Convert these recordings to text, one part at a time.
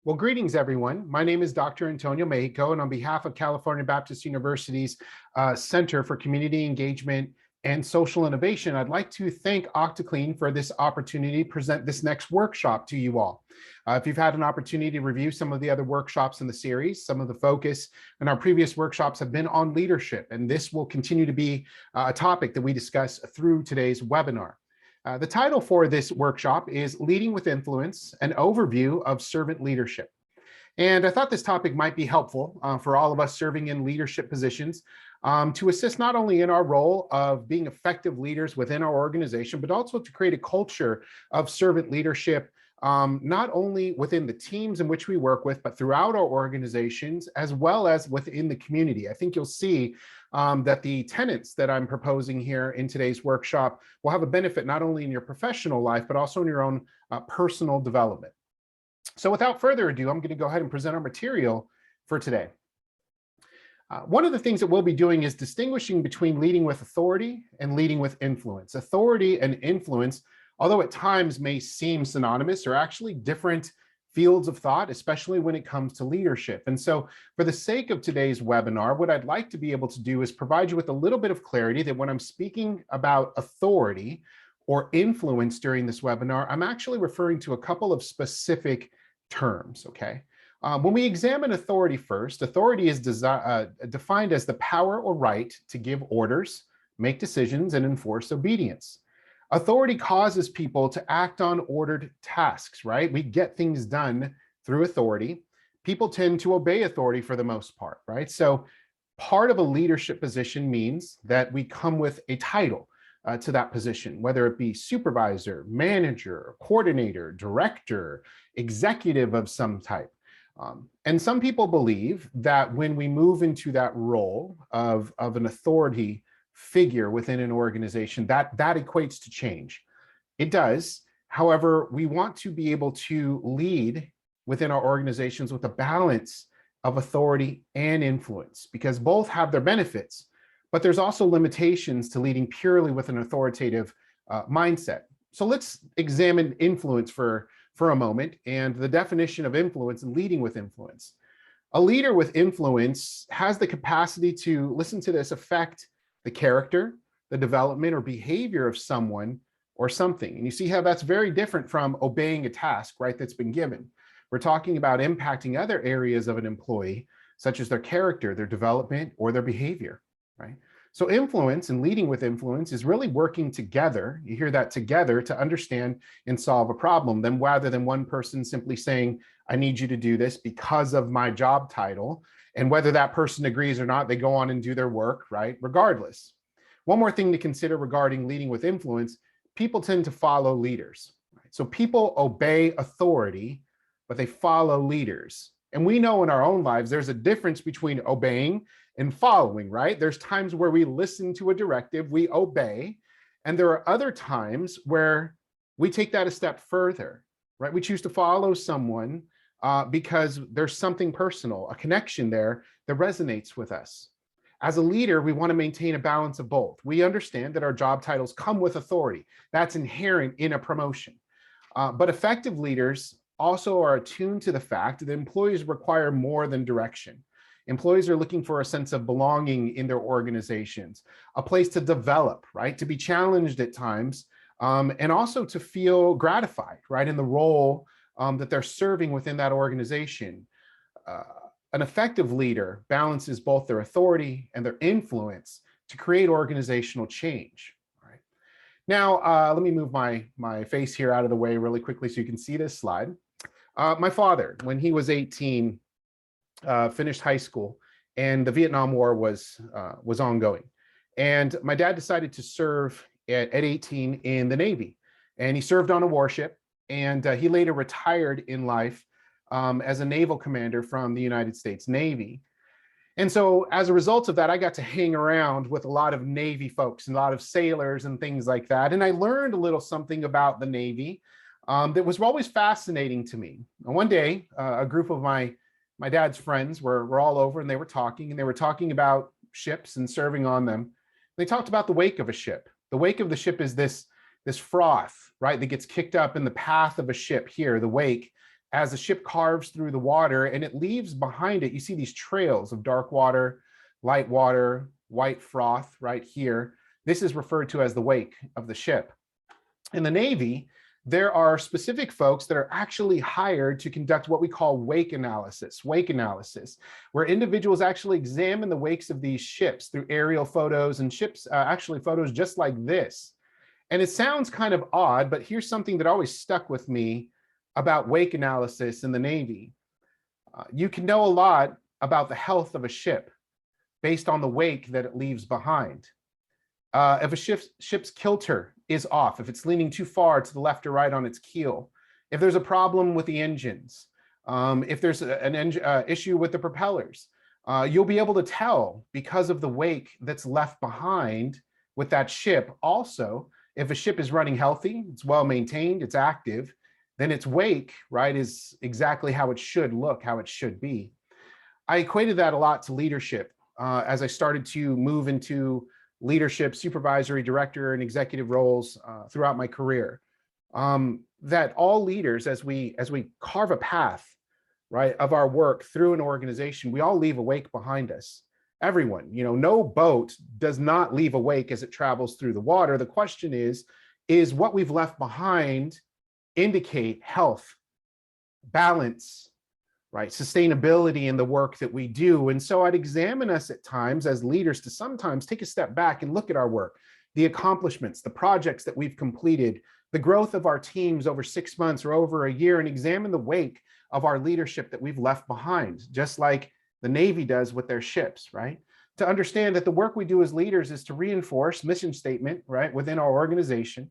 Well, greetings, everyone. My name is Dr. Antonio Mexico, and on behalf of California Baptist University's Center for Community Engagement and Social Innovation, I'd like to thank Octoclean for this opportunity to present this next workshop to you all. If you've had an opportunity to review some of the other workshops in the series, some of the focus in our previous workshops have been on leadership, and this will continue to be a topic that we discuss through today's webinar. The title for this workshop is Leading with Influence, an overview of servant leadership. And I thought this topic might be helpful for all of us serving in leadership positions to assist not only in our role of being effective leaders within our organization, but also to create a culture of servant leadership, not only within the teams in which we work with, but throughout our organizations, as well as within the community. I think you'll see that the tenets that I'm proposing here in today's workshop will have a benefit not only in your professional life, but also in your own personal development. So without further ado, I'm going to go ahead and present our material for today. One of the things that we'll be doing is distinguishing between leading with authority and leading with influence. Authority and influence, although at times may seem synonymous, are actually different fields of thought, especially when it comes to leadership. And so for the sake of today's webinar, what I'd like to be able to do is provide you with a little bit of clarity that when I'm speaking about authority or influence during this webinar, I'm actually referring to a couple of specific terms, okay? When we examine authority first, authority is defined as the power or right to give orders, make decisions, and enforce obedience. Authority causes people to act on ordered tasks, right? We get things done through authority. People tend to obey authority for the most part, right? So part of a leadership position means that we come with a title to that position, whether it be supervisor, manager, coordinator, director, executive of some type. And some people believe that when we move into that role of an authority figure within an organization, that equates to change. It does. However, we want to be able to lead within our organizations with a balance of authority and influence, because both have their benefits, but there's also limitations to leading purely with an authoritative mindset. So let's examine influence for a moment and the definition of influence and leading with influence. A leader with influence has the capacity to, listen to this, affect the character, the development, or behavior of someone or something. And you see how that's very different from obeying a task, right, that's been given. We're talking about impacting other areas of an employee, such as their character, their development, or their behavior, right? So influence and leading with influence is really working together. You hear that, together, to understand and solve a problem, then rather than one person simply saying, I need you to do this because of my job title. And whether that person agrees or not, they go on and do their work, right? Regardless. One more thing to consider regarding leading with influence, people tend to follow leaders. Right? So people obey authority, but they follow leaders. And we know in our own lives, there's a difference between obeying and following, right? There's times where we listen to a directive, we obey, and there are other times where we take that a step further, right? We choose to follow someone because there's something personal, a connection there that resonates with us. As a leader, we want to maintain a balance of both. We understand that our job titles come with authority. That's inherent in a promotion. But effective leaders also are attuned to the fact that employees require more than direction. Employees are looking for a sense of belonging in their organizations, a place to develop, right? To be challenged at times, and also to feel gratified, right? In the role that they're serving within that organization. An effective leader balances both their authority and their influence to create organizational change. All right. Now, let me move my face here out of the way really quickly so you can see this slide. My father, when he was 18, finished high school, and the Vietnam War was ongoing. And my dad decided to serve at 18 in the Navy, and he served on a warship, and he later retired in life as a naval commander from the United States Navy. And so as a result of that, I got to hang around with a lot of Navy folks and a lot of sailors and things like that. And I learned a little something about the Navy that was always fascinating to me. And one day, a group of my dad's friends were all over, and they were talking about ships and serving on them. They talked about the wake of a ship. The wake of the ship is this froth, right, that gets kicked up in the path of a ship here, the wake, as the ship carves through the water and it leaves behind it, you see these trails of dark water, light water, white froth right here. This is referred to as the wake of the ship. In the Navy, there are specific folks that are actually hired to conduct what we call wake analysis, where individuals actually examine the wakes of these ships through aerial photos and ships, actually photos just like this. And it sounds kind of odd, but here's something that always stuck with me about wake analysis in the Navy. You can know a lot about the health of a ship based on the wake that it leaves behind. If a ship's kilter is off, if it's leaning too far to the left or right on its keel, if there's a problem with the engines, if there's an issue with the propellers, you'll be able to tell because of the wake that's left behind with that ship. Also, if a ship is running healthy, it's well maintained, it's active, then its wake, right, is exactly how it should look, how it should be. I equated that a lot to leadership as I started to move into leadership, supervisory, director, and executive roles throughout my career. That all leaders, as we carve a path, right, of our work through an organization, we all leave a wake behind us. Everyone, you know, no boat does not leave a wake as it travels through the water. The question is what we've left behind indicate health, balance, right, sustainability in the work that we do? And so I'd examine us at times as leaders to sometimes take a step back and look at our work, the accomplishments, the projects that we've completed, the growth of our teams over 6 months or over a year, and examine the wake of our leadership that we've left behind, just like the Navy does with their ships, right? To understand that the work we do as leaders is to reinforce mission statement, right, within our organization,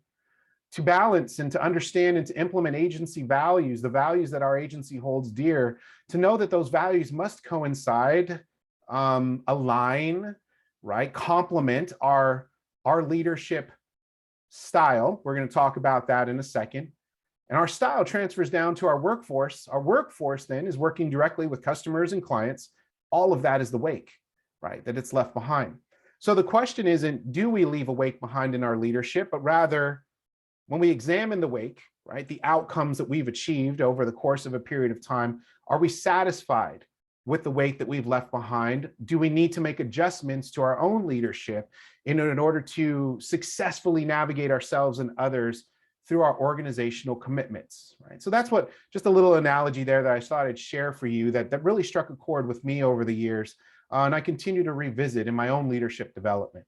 to balance and to understand and to implement agency values, the values that our agency holds dear, to know that those values must coincide, align, right, complement our leadership style. We're going to talk about that in a second. And our style transfers down to our workforce. Our workforce then is working directly with customers and clients. All of that is the wake, right, that it's left behind. So the question isn't, do we leave a wake behind in our leadership, but rather, when we examine the wake, right, the outcomes that we've achieved over the course of a period of time, are we satisfied with the wake that we've left behind? Do we need to make adjustments to our own leadership in order to successfully navigate ourselves and others through our organizational commitments, right? So that's what, just a little analogy there that I thought I'd share for you that really struck a chord with me over the years, and I continue to revisit in my own leadership development.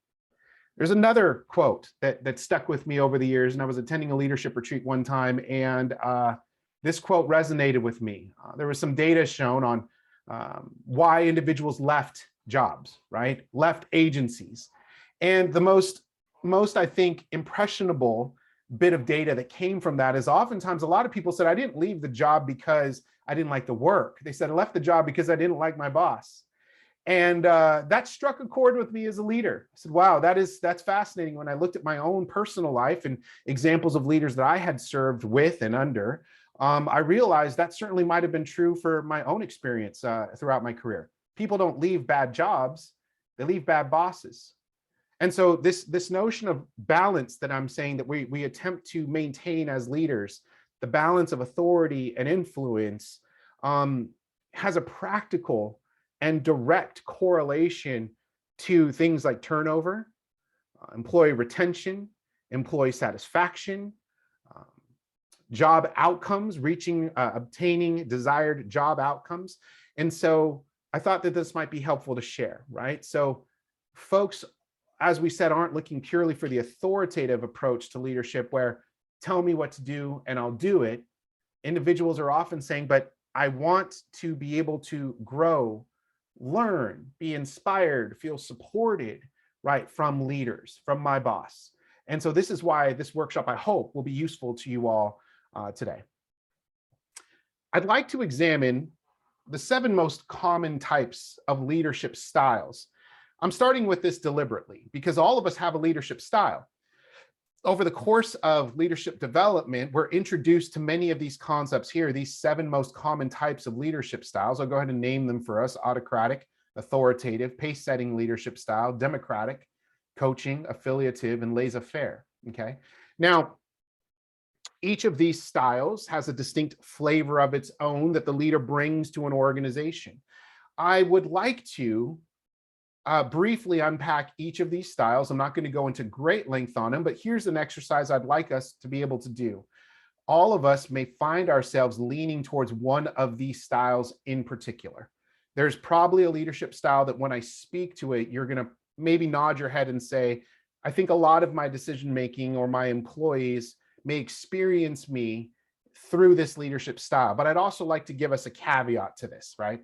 There's another quote that stuck with me over the years, and I was attending a leadership retreat one time, and this quote resonated with me. There was some data shown on why individuals left jobs, right? Left agencies. And the most, I think, impressionable bit of data that came from that is oftentimes a lot of people said, I didn't leave the job because I didn't like the work. They said, I left the job because I didn't like my boss. And that struck a chord with me as a leader. I said, wow, that's fascinating. When I looked at my own personal life and examples of leaders that I had served with and under, I realized that certainly might have been true for my own experience throughout my career. People don't leave bad jobs, they leave bad bosses. And so this notion of balance that I'm saying that we attempt to maintain as leaders, the balance of authority and influence, has a practical and direct correlation to things like turnover, employee retention, employee satisfaction, job outcomes, obtaining desired job outcomes. And so I thought that this might be helpful to share, right? So folks, as we said, aren't looking purely for the authoritative approach to leadership where tell me what to do and I'll do it. Individuals are often saying, but I want to be able to grow, learn, be inspired, feel supported, right, from leaders, from my boss. And so this is why this workshop, I hope, will be useful to you all today. I'd like to examine the 7 most common types of leadership styles. I'm starting with this deliberately because all of us have a leadership style. Over the course of leadership development, we're introduced to many of these concepts here, these 7 most common types of leadership styles. I'll go ahead and name them for us: autocratic, authoritative, pace-setting leadership style, democratic, coaching, affiliative, and laissez-faire, okay? Now, Each of these styles has a distinct flavor of its own that the leader brings to an organization. I would like to briefly unpack each of these styles. I'm not going to go into great length on them, but here's an exercise I'd like us to be able to do. All of us may find ourselves leaning towards one of these styles in particular. There's probably a leadership style that when I speak to it, you're going to maybe nod your head and say, I think a lot of my decision-making or my employees may experience me through this leadership style. But I'd also like to give us a caveat to this, right?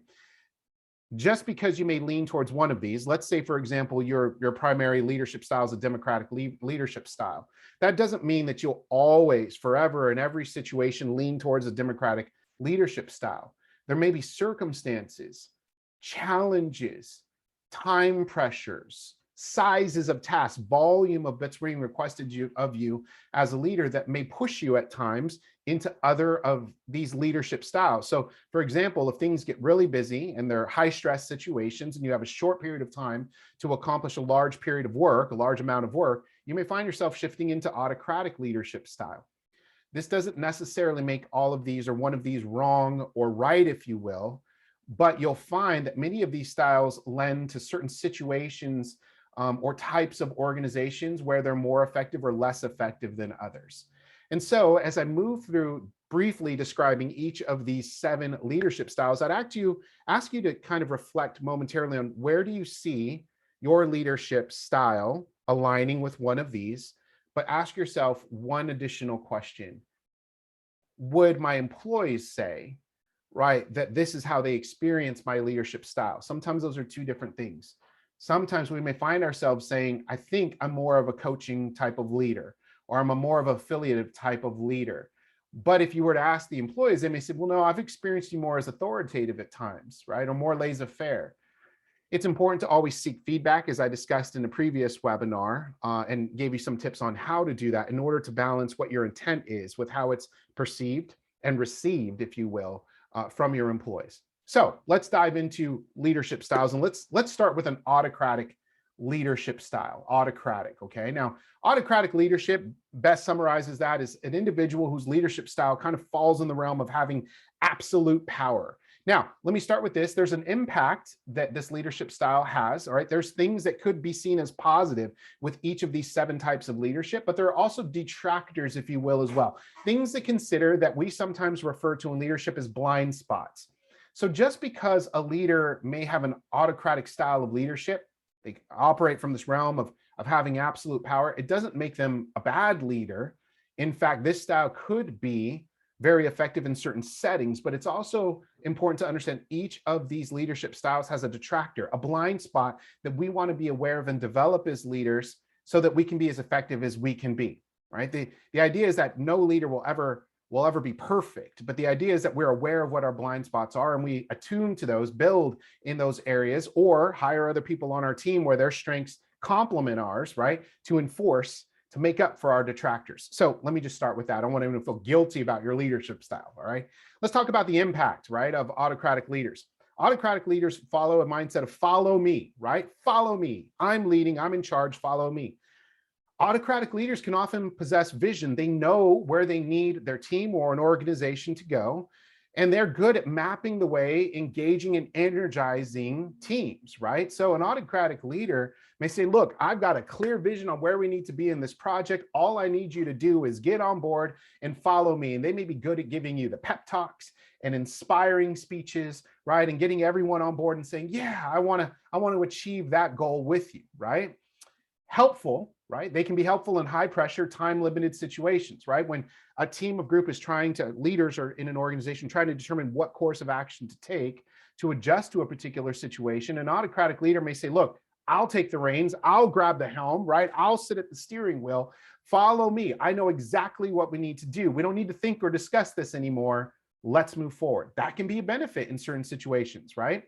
Just because you may lean towards one of these, let's say, for example, your primary leadership style is a democratic leadership style. That doesn't mean that you'll always, forever, in every situation, lean towards a democratic leadership style. There may be circumstances, challenges, time pressures, sizes of tasks, volume of what's being requested of you as a leader that may push you at times into other of these leadership styles. So for example, if things get really busy and they're high stress situations and you have a short period of time to accomplish a large period of work, a large amount of work, you may find yourself shifting into autocratic leadership style. This doesn't necessarily make all of these or one of these wrong or right, if you will, but you'll find that many of these styles lend to certain situations or types of organizations where they're more effective or less effective than others. And so as I move through briefly describing each of these 7 leadership styles, I'd ask you to kind of reflect momentarily on where do you see your leadership style aligning with one of these, but ask yourself one additional question. Would my employees say, right, that this is how they experience my leadership style? Sometimes those are 2 different things. Sometimes we may find ourselves saying, I think I'm more of a coaching type of leader, or I'm a more of an affiliative type of leader. But if you were to ask the employees, they may say, well, no, I've experienced you more as authoritative at times, right? Or more laissez-faire. It's important to always seek feedback, as I discussed in the previous webinar, and gave you some tips on how to do that in order to balance what your intent is with how it's perceived and received, if you will, from your employees. So let's dive into leadership styles, and let's start with an autocratic leadership style. Autocratic, okay? Now, autocratic leadership best summarizes that as an individual whose leadership style kind of falls in the realm of having absolute power. Now, let me start with this. There's an impact that this leadership style has, all right? There's things that could be seen as positive with each of these 7 types of leadership, but there are also detractors, if you will, as well. Things to consider that we sometimes refer to in leadership as blind spots. So just because a leader may have an autocratic style of leadership, they operate from this realm of having absolute power, it doesn't make them a bad leader. In fact, this style could be very effective in certain settings, but it's also important to understand each of these leadership styles has a detractor, a blind spot that we want to be aware of and develop as leaders so that we can be as effective as we can be, right? The idea is that no leader will ever be perfect, but the idea is that we're aware of what our blind spots are and we attune to those, build in those areas, or hire other people on our team where their strengths complement ours, right? To make up for our detractors. So let me just start with that. I don't want anyone to feel guilty about your leadership style, all right? Let's talk about the impact, right, of autocratic leaders. Autocratic leaders follow a mindset of follow me, right? Follow me. I'm leading, I'm in charge, follow me. Autocratic leaders can often possess vision. They know where they need their team or an organization to go, and they're good at mapping the way, engaging and energizing teams, right? So an autocratic leader may say, look, I've got a clear vision on where we need to be in this project. All I need you to do is get on board and follow me. And they may be good at giving you the pep talks and inspiring speeches, right? And getting everyone on board and saying, yeah, I want to achieve that goal with you, right? Helpful, right? They can be helpful in high pressure, time limited situations, right? When a team of group is leaders are in an organization trying to determine what course of action to take to adjust to a particular situation, an autocratic leader may say, look, I'll take the reins, I'll grab the helm, right? I'll sit at the steering wheel, follow me. I know exactly what we need to do. We don't need to think or discuss this anymore. Let's move forward. That can be a benefit in certain situations, right?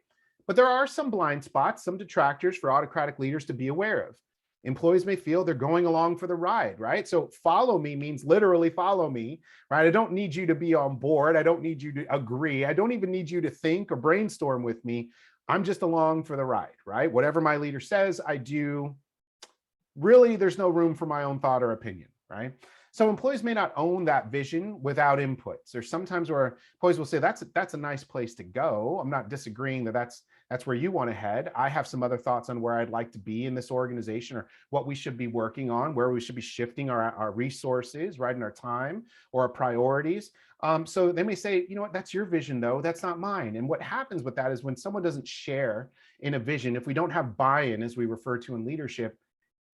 But there are some blind spots, some detractors for autocratic leaders to be aware of. Employees may feel they're going along for the ride, right? So follow me means literally follow me, right? I don't need you to be on board. I don't need you to agree. I don't even need you to think or brainstorm with me. I'm just along for the ride, right? Whatever my leader says, I do. Really, there's no room for my own thought or opinion, right? So employees may not own that vision without inputs. There's sometimes where employees will say, that's a nice place to go. I'm not disagreeing that that's where you want to head. I have some other thoughts on where I'd like to be in this organization, or what we should be working on, where we should be shifting our resources, right, and our time or our priorities. So they may say, you know what, that's your vision though, that's not mine. And what happens with that is when someone doesn't share in a vision, if we don't have buy-in, as we refer to in leadership,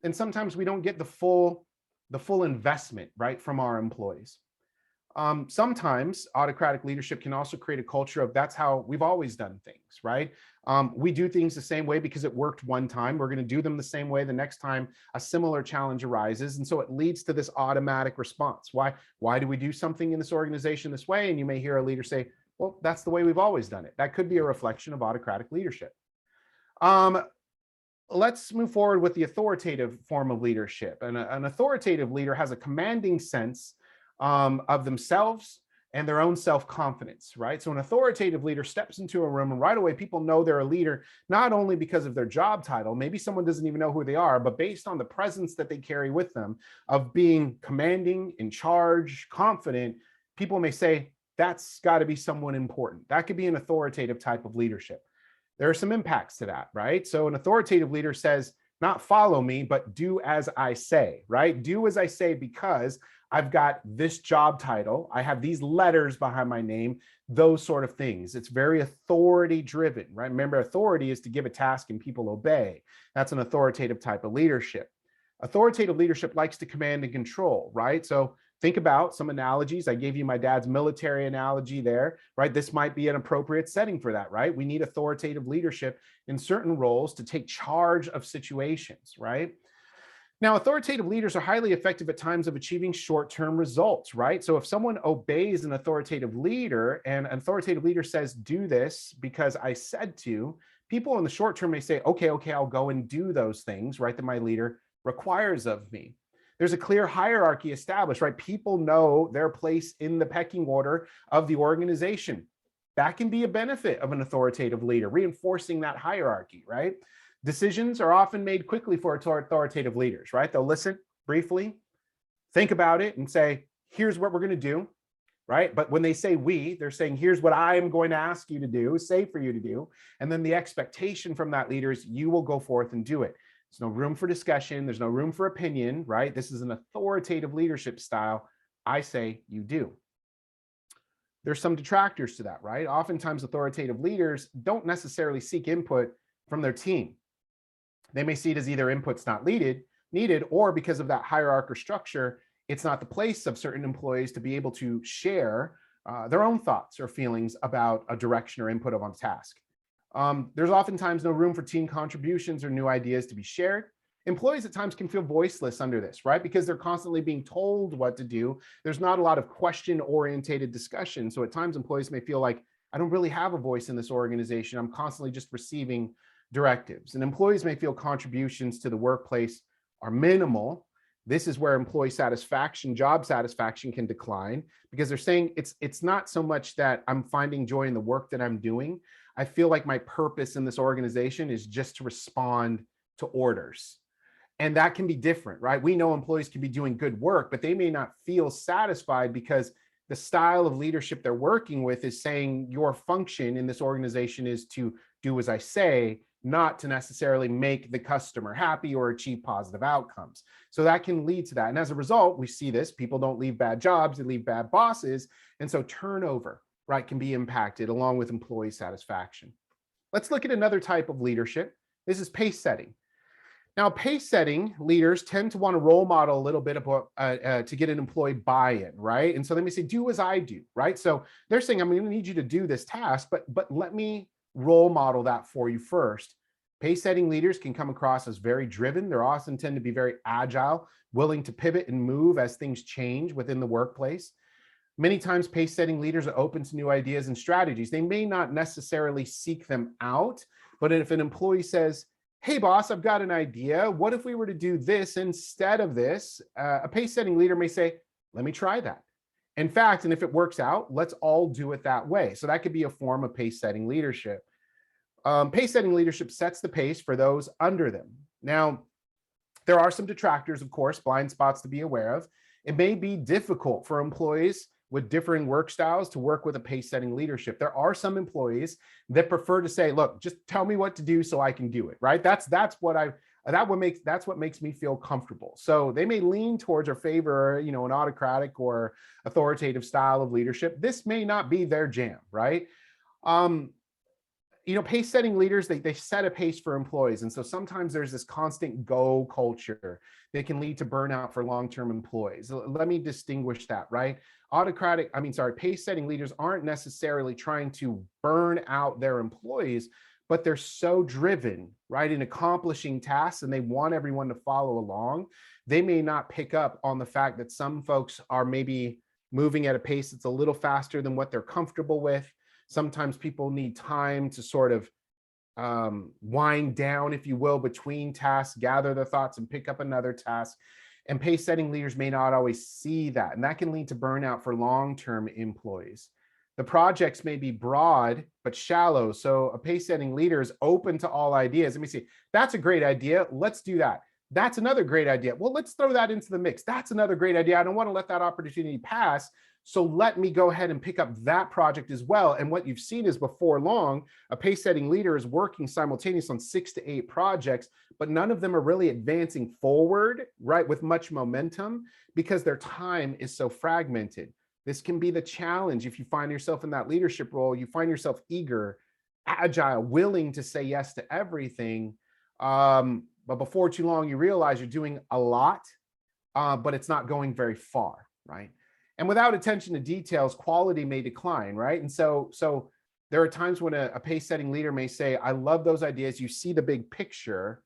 then sometimes we don't get the full investment, right, from our employees. Sometimes autocratic leadership can also create a culture of that's how we've always done things, right? We do things the same way because it worked one time. We're going to do them the same way the next time a similar challenge arises. And so it leads to this automatic response. Why do we do something in this organization this way? And you may hear a leader say, well, that's the way we've always done it. That could be a reflection of autocratic leadership. Let's move forward with the authoritative form of leadership. And an authoritative leader has a commanding sense of themselves and their own self-confidence, right? So an authoritative leader steps into a room and right away people know they're a leader, not only because of their job title, maybe someone doesn't even know who they are, but based on the presence that they carry with them of being commanding, in charge, confident, people may say, that's got to be someone important. That could be an authoritative type of leadership. There are some impacts to that, right? So an authoritative leader says, not follow me, but do as I say, right? Do as I say because I've got this job title, I have these letters behind my name, those sort of things. It's very authority driven, right? Remember, authority is to give a task and people obey. That's an authoritative type of leadership. Authoritative leadership likes to command and control, right? So think about some analogies. I gave you my dad's military analogy there, right? This might be an appropriate setting for that, right? We need authoritative leadership in certain roles to take charge of situations, right? Now, authoritative leaders are highly effective at times of achieving short-term results, right? So if someone obeys an authoritative leader and an authoritative leader says, do this because I said to, people in the short term may say, okay, I'll go and do those things, right, that my leader requires of me. There's a clear hierarchy established, right? People know their place in the pecking order of the organization. That can be a benefit of an authoritative leader, reinforcing that hierarchy, right? Decisions are often made quickly for authoritative leaders, right? They'll listen briefly, think about it, and say, here's what we're going to do, right? But when they say we, they're saying, here's what I am going to ask you to do, say for you to do. And then the expectation from that leader is you will go forth and do it. There's no room for discussion. There's no room for opinion, right? This is an authoritative leadership style. I say you do. There's some detractors to that, right? Oftentimes authoritative leaders don't necessarily seek input from their team. They may see it as either input's not needed, or because of that hierarchical structure, it's not the place of certain employees to be able to share their own thoughts or feelings about a direction or input on a task. There's oftentimes no room for team contributions or new ideas to be shared. Employees at times can feel voiceless under this, right? Because they're constantly being told what to do. There's not a lot of question-oriented discussion. So at times employees may feel like, I don't really have a voice in this organization. I'm constantly just receiving directives. And employees may feel contributions to the workplace are minimal. This is where employee satisfaction, job satisfaction can decline because they're saying it's not so much that I'm finding joy in the work that I'm doing. I feel like my purpose in this organization is just to respond to orders. And that can be different, right? We know employees can be doing good work, but they may not feel satisfied because the style of leadership they're working with is saying your function in this organization is to do as I say, not to necessarily make the customer happy or achieve positive outcomes. So that can lead to that. And as a result, we see this, people don't leave bad jobs, they leave bad bosses. And so turnover, right, can be impacted along with employee satisfaction. Let's look at another type of leadership. This is pace setting. Now, pace setting leaders tend to want to role model a little bit about to get an employee buy-in, right? And so they may say, do as I do, right? So they're saying, I'm going to need you to do this task, but let me role model that for you first. Pace setting leaders can come across as very driven. They're often tend to be very agile, willing to pivot and move as things change within the workplace. Many times pace setting leaders are open to new ideas and strategies. They may not necessarily seek them out, but if an employee says, hey boss, I've got an idea. What if we were to do this instead of this? A pace setting leader may say, let me try that. In fact, and if it works out, let's all do it that way. So that could be a form of pace setting leadership. Pace setting leadership sets the pace for those under them. Now, there are some detractors, of course, blind spots to be aware of. It may be difficult for employees with differing work styles to work with a pace-setting leadership. There are some employees that prefer to say, look, just tell me what to do so I can do it, right? That's what makes me feel comfortable. So they may lean towards or favor, an autocratic or authoritative style of leadership. This may not be their jam, right? Pace setting leaders, they set a pace for employees. And so sometimes there's this constant go culture that can lead to burnout for long-term employees. Let me distinguish that, right? Pace setting leaders aren't necessarily trying to burn out their employees, but they're so driven, right, in accomplishing tasks, and they want everyone to follow along. They may not pick up on the fact that some folks are maybe moving at a pace that's a little faster than what they're comfortable with. Sometimes people need time to sort of wind down, if you will, between tasks, gather their thoughts and pick up another task. And pace setting leaders may not always see that. And that can lead to burnout for long-term employees. The projects may be broad, but shallow. So a pace setting leader is open to all ideas. Let me see. That's a great idea. Let's do that. That's another great idea. Well, let's throw that into the mix. That's another great idea. I don't want to let that opportunity pass. So let me go ahead and pick up that project as well. And what you've seen is before long, a pace setting leader is working simultaneously on 6 to 8 projects, but none of them are really advancing forward, right, with much momentum because their time is so fragmented. This can be the challenge if you find yourself in that leadership role. You find yourself eager, agile, willing to say yes to everything. But before too long, you realize you're doing a lot, but it's not going very far, right? And without attention to details, quality may decline, right? And so there are times when a pace-setting leader may say, I love those ideas. You see the big picture,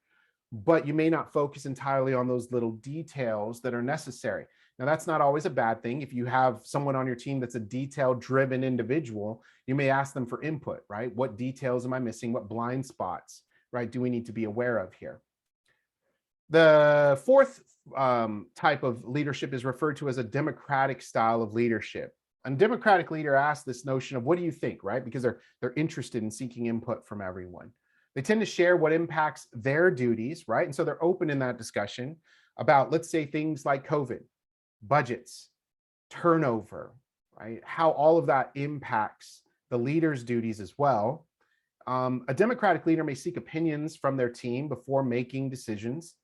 but you may not focus entirely on those little details that are necessary. Now, that's not always a bad thing. If you have someone on your team that's a detail-driven individual, you may ask them for input, right? What details am I missing? What blind spots, right, do we need to be aware of here? The fourth type of leadership is referred to as a democratic style of leadership. A democratic leader asks this notion of what do you think, right? Because they're interested in seeking input from everyone. They tend to share what impacts their duties, right? And so they're open in that discussion about, let's say, things like COVID, budgets, turnover, right? How all of that impacts the leader's duties as well. A democratic leader may seek opinions from their team before making decisions.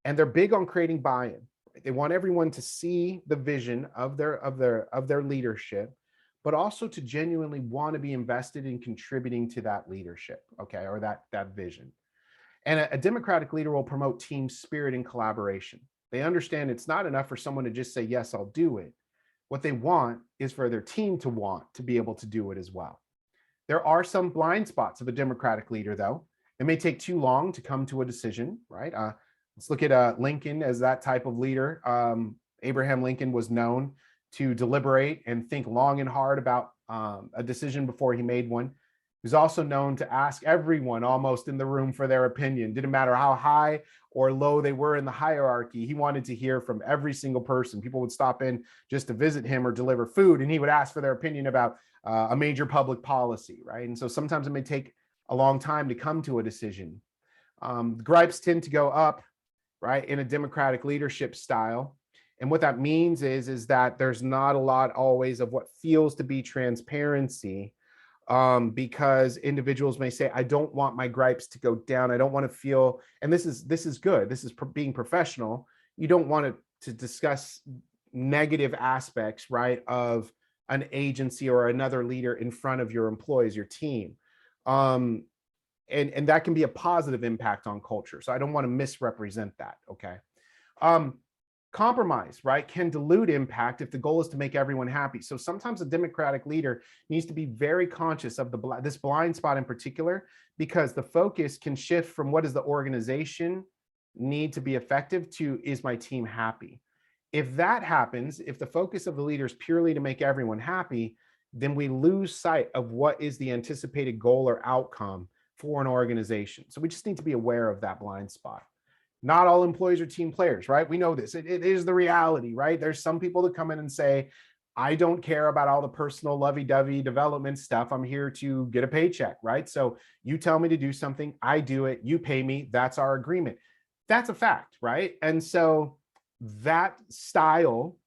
And they're big on creating buy-in. They want everyone to see the vision of their leadership, but also to genuinely want to be invested in contributing to that leadership, okay, or that vision. And a democratic leader will promote team spirit and collaboration. They understand it's not enough for someone to just say, yes, I'll do it. What they want is for their team to want to be able to do it as well. There are some blind spots of a democratic leader, though. It may take too long to come to a decision, right? Let's look at Lincoln as that type of leader. Abraham Lincoln was known to deliberate and think long and hard about a decision before he made one. He was also known to ask everyone almost in the room for their opinion. Didn't matter how high or low they were in the hierarchy. He wanted to hear from every single person. People would stop in just to visit him or deliver food, and he would ask for their opinion about a major public policy, right? And so sometimes it may take a long time to come to a decision. Gripes tend to go up, right, in a democratic leadership style. And what that means is that there's not a lot always of what feels to be transparency, because individuals may say, I don't want my gripes to go down. I don't want to feel, and this is good. This is being professional. You don't want to discuss negative aspects, right, of an agency or another leader in front of your employees, your team. And that can be a positive impact on culture. So I don't want to misrepresent that, okay? Compromise, right, can dilute impact if the goal is to make everyone happy. So sometimes a democratic leader needs to be very conscious of this blind spot in particular, because the focus can shift from what does the organization need to be effective to is my team happy? If that happens, if the focus of the leader is purely to make everyone happy, then we lose sight of what is the anticipated goal or outcome for an organization. So we just need to be aware of that blind spot. Not all employees are team players, right? We know this. It is the reality, right? There's some people that come in and say, I don't care about all the personal lovey-dovey development stuff. I'm here to get a paycheck, right? So you tell me to do something, I do it, you pay me, that's our agreement. That's a fact, right? And so that style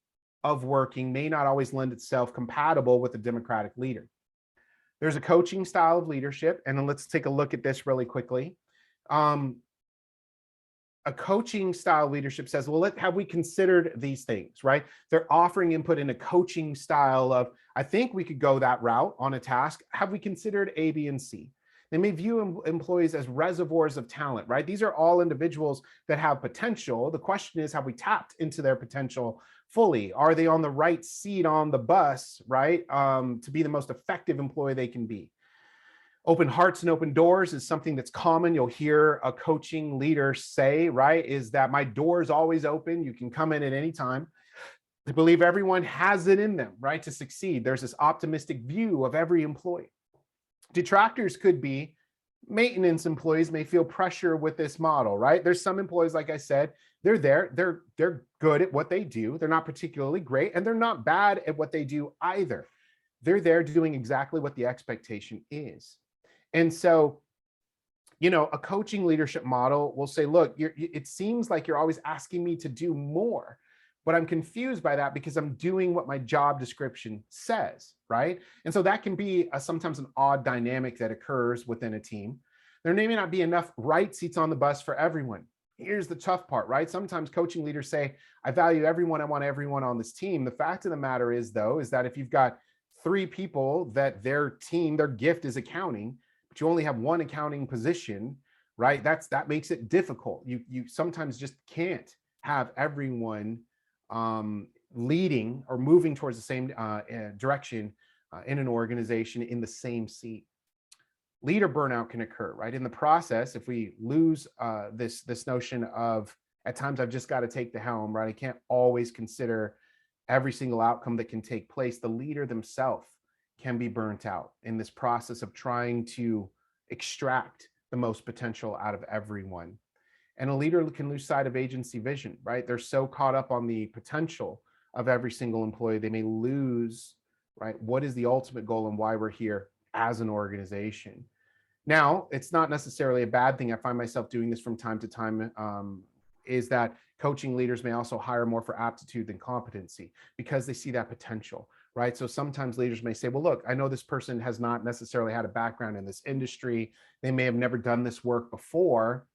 of working may not always lend itself compatible with a democratic leader. There's a coaching style of leadership, and then let's take a look at this really quickly. A coaching style leadership says, well, have we considered these things, right? They're offering input in a coaching style of, I think we could go that route on a task. Have we considered A, B, and C? They may view employees as reservoirs of talent, right? These are all individuals that have potential. The question is, have we tapped into their potential fully? Are they on the right seat on the bus, right? To be the most effective employee they can be. Open hearts and open doors is something that's common. You'll hear a coaching leader say, right, is that my door is always open. You can come in at any time. They believe everyone has it in them, right, to succeed. There's this optimistic view of every employee. Detractors could be maintenance employees may feel pressure with this model, right? There's some employees, like I said, they're there, they're good at what they do. They're not particularly great, and they're not bad at what they do either. They're there doing exactly what the expectation is. And so, a coaching leadership model will say, look, it seems like you're always asking me to do more, but I'm confused by that because I'm doing what my job description says, right? And so that can be sometimes an odd dynamic that occurs within a team. There may not be enough right seats on the bus for everyone. Here's the tough part, right? Sometimes coaching leaders say, I value everyone. I want everyone on this team. The fact of the matter is, though, is that if you've got 3 people that their team, their gift is accounting, but you only have 1 accounting position, right? That makes it difficult. You sometimes just can't have everyone leading or moving towards the same direction in an organization in the same seat. Leader burnout can occur, right? In the process, if we lose this notion of, at times I've just got to take the helm, right? I can't always consider every single outcome that can take place. The leader themselves can be burnt out in this process of trying to extract the most potential out of everyone. And a leader can lose sight of agency vision, right? They're so caught up on the potential of every single employee, they may lose, right, what is the ultimate goal and why we're here as an organization. Now, it's not necessarily a bad thing. I find myself doing this from time to time, is that coaching leaders may also hire more for aptitude than competency because they see that potential, right? So sometimes leaders may say, well, look, I know this person has not necessarily had a background in this industry. They may have never done this work before,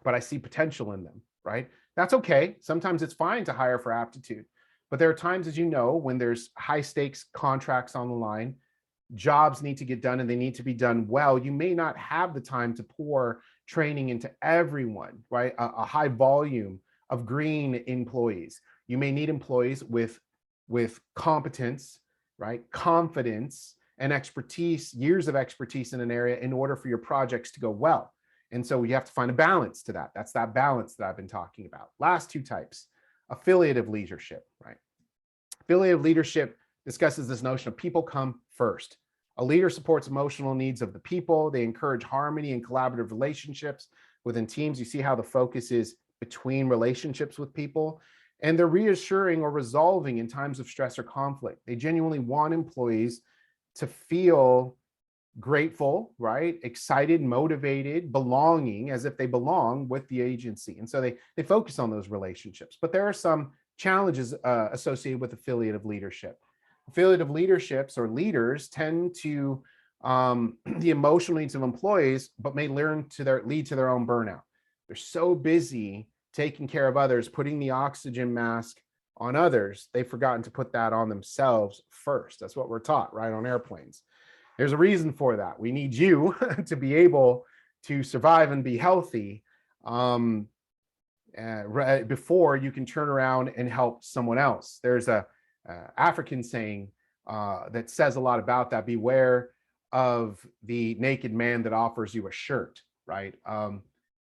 but I see potential in them, right? That's okay. Sometimes it's fine to hire for aptitude, but there are times, as you know, when there's high stakes contracts on the line, jobs need to get done and they need to be done well. You may not have the time to pour training into everyone, right? A high volume of green employees. You may need employees with competence, right? Confidence and expertise, years of expertise in an area in order for your projects to go well. And so you have to find a balance to that. That's that balance that I've been talking about. Last 2 types, affiliative leadership, right? Affiliative leadership discusses this notion of people come first. A leader supports emotional needs of the people. They encourage harmony and collaborative relationships within teams. You see how the focus is between relationships with people, and they're reassuring or resolving in times of stress or conflict. They genuinely want employees to feel grateful, right? Excited, motivated, belonging, as if they belong with the agency. And so they focus on those relationships. But there are some challenges associated with affiliative leadership. Affiliative leaderships or leaders tend to the emotional needs of employees, but may lead to their own burnout. They're so busy taking care of others, putting the oxygen mask on others, they've forgotten to put that on themselves first. That's what we're taught, right, on airplanes. There's a reason for that. We need you to be able to survive and be healthy before you can turn around and help someone else. There's a African saying that says a lot about that. Beware of the naked man that offers you a shirt, right?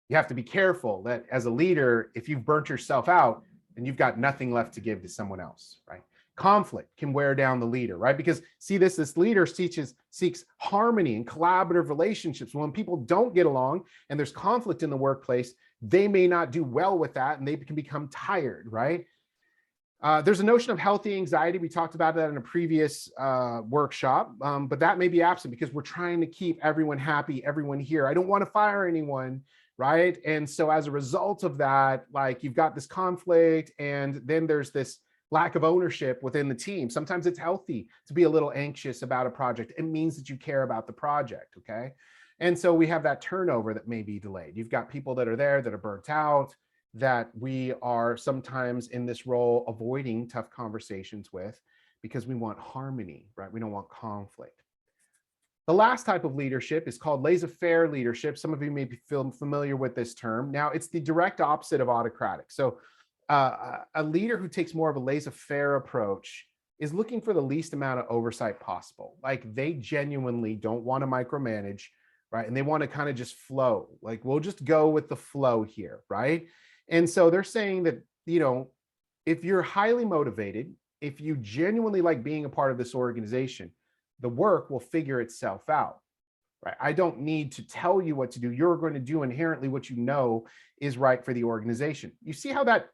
You have to be careful that as a leader, if you've burnt yourself out and you've got nothing left to give to someone else, right? Conflict can wear down the leader, right? Because see, this leader seeks harmony and collaborative relationships. When people don't get along and there's conflict in the workplace, they may not do well with that and they can become tired, right? There's a notion of healthy anxiety. We talked about that in a previous workshop, but that may be absent because we're trying to keep everyone happy, everyone here. I don't want to fire anyone, right? And so as a result of that, like you've got this conflict and then there's this lack of ownership within the team. Sometimes it's healthy to be a little anxious about a project. It means that you care about the project, okay? And so we have that turnover that may be delayed. You've got people that are there that are burnt out, that we are sometimes in this role avoiding tough conversations with because we want harmony, right? We don't want conflict. The last type of leadership is called laissez-faire leadership. Some of you may be familiar with this term. Now, it's the direct opposite of autocratic. So a leader who takes more of a laissez-faire approach is looking for the least amount of oversight possible. Like, they genuinely don't want to micromanage, right? And they want to kind of just flow. Like, we'll just go with the flow here, right? And so they're saying that, if you're highly motivated, if you genuinely like being a part of this organization, the work will figure itself out, right? I don't need to tell you what to do. You're going to do inherently what you know is right for the organization. You see how that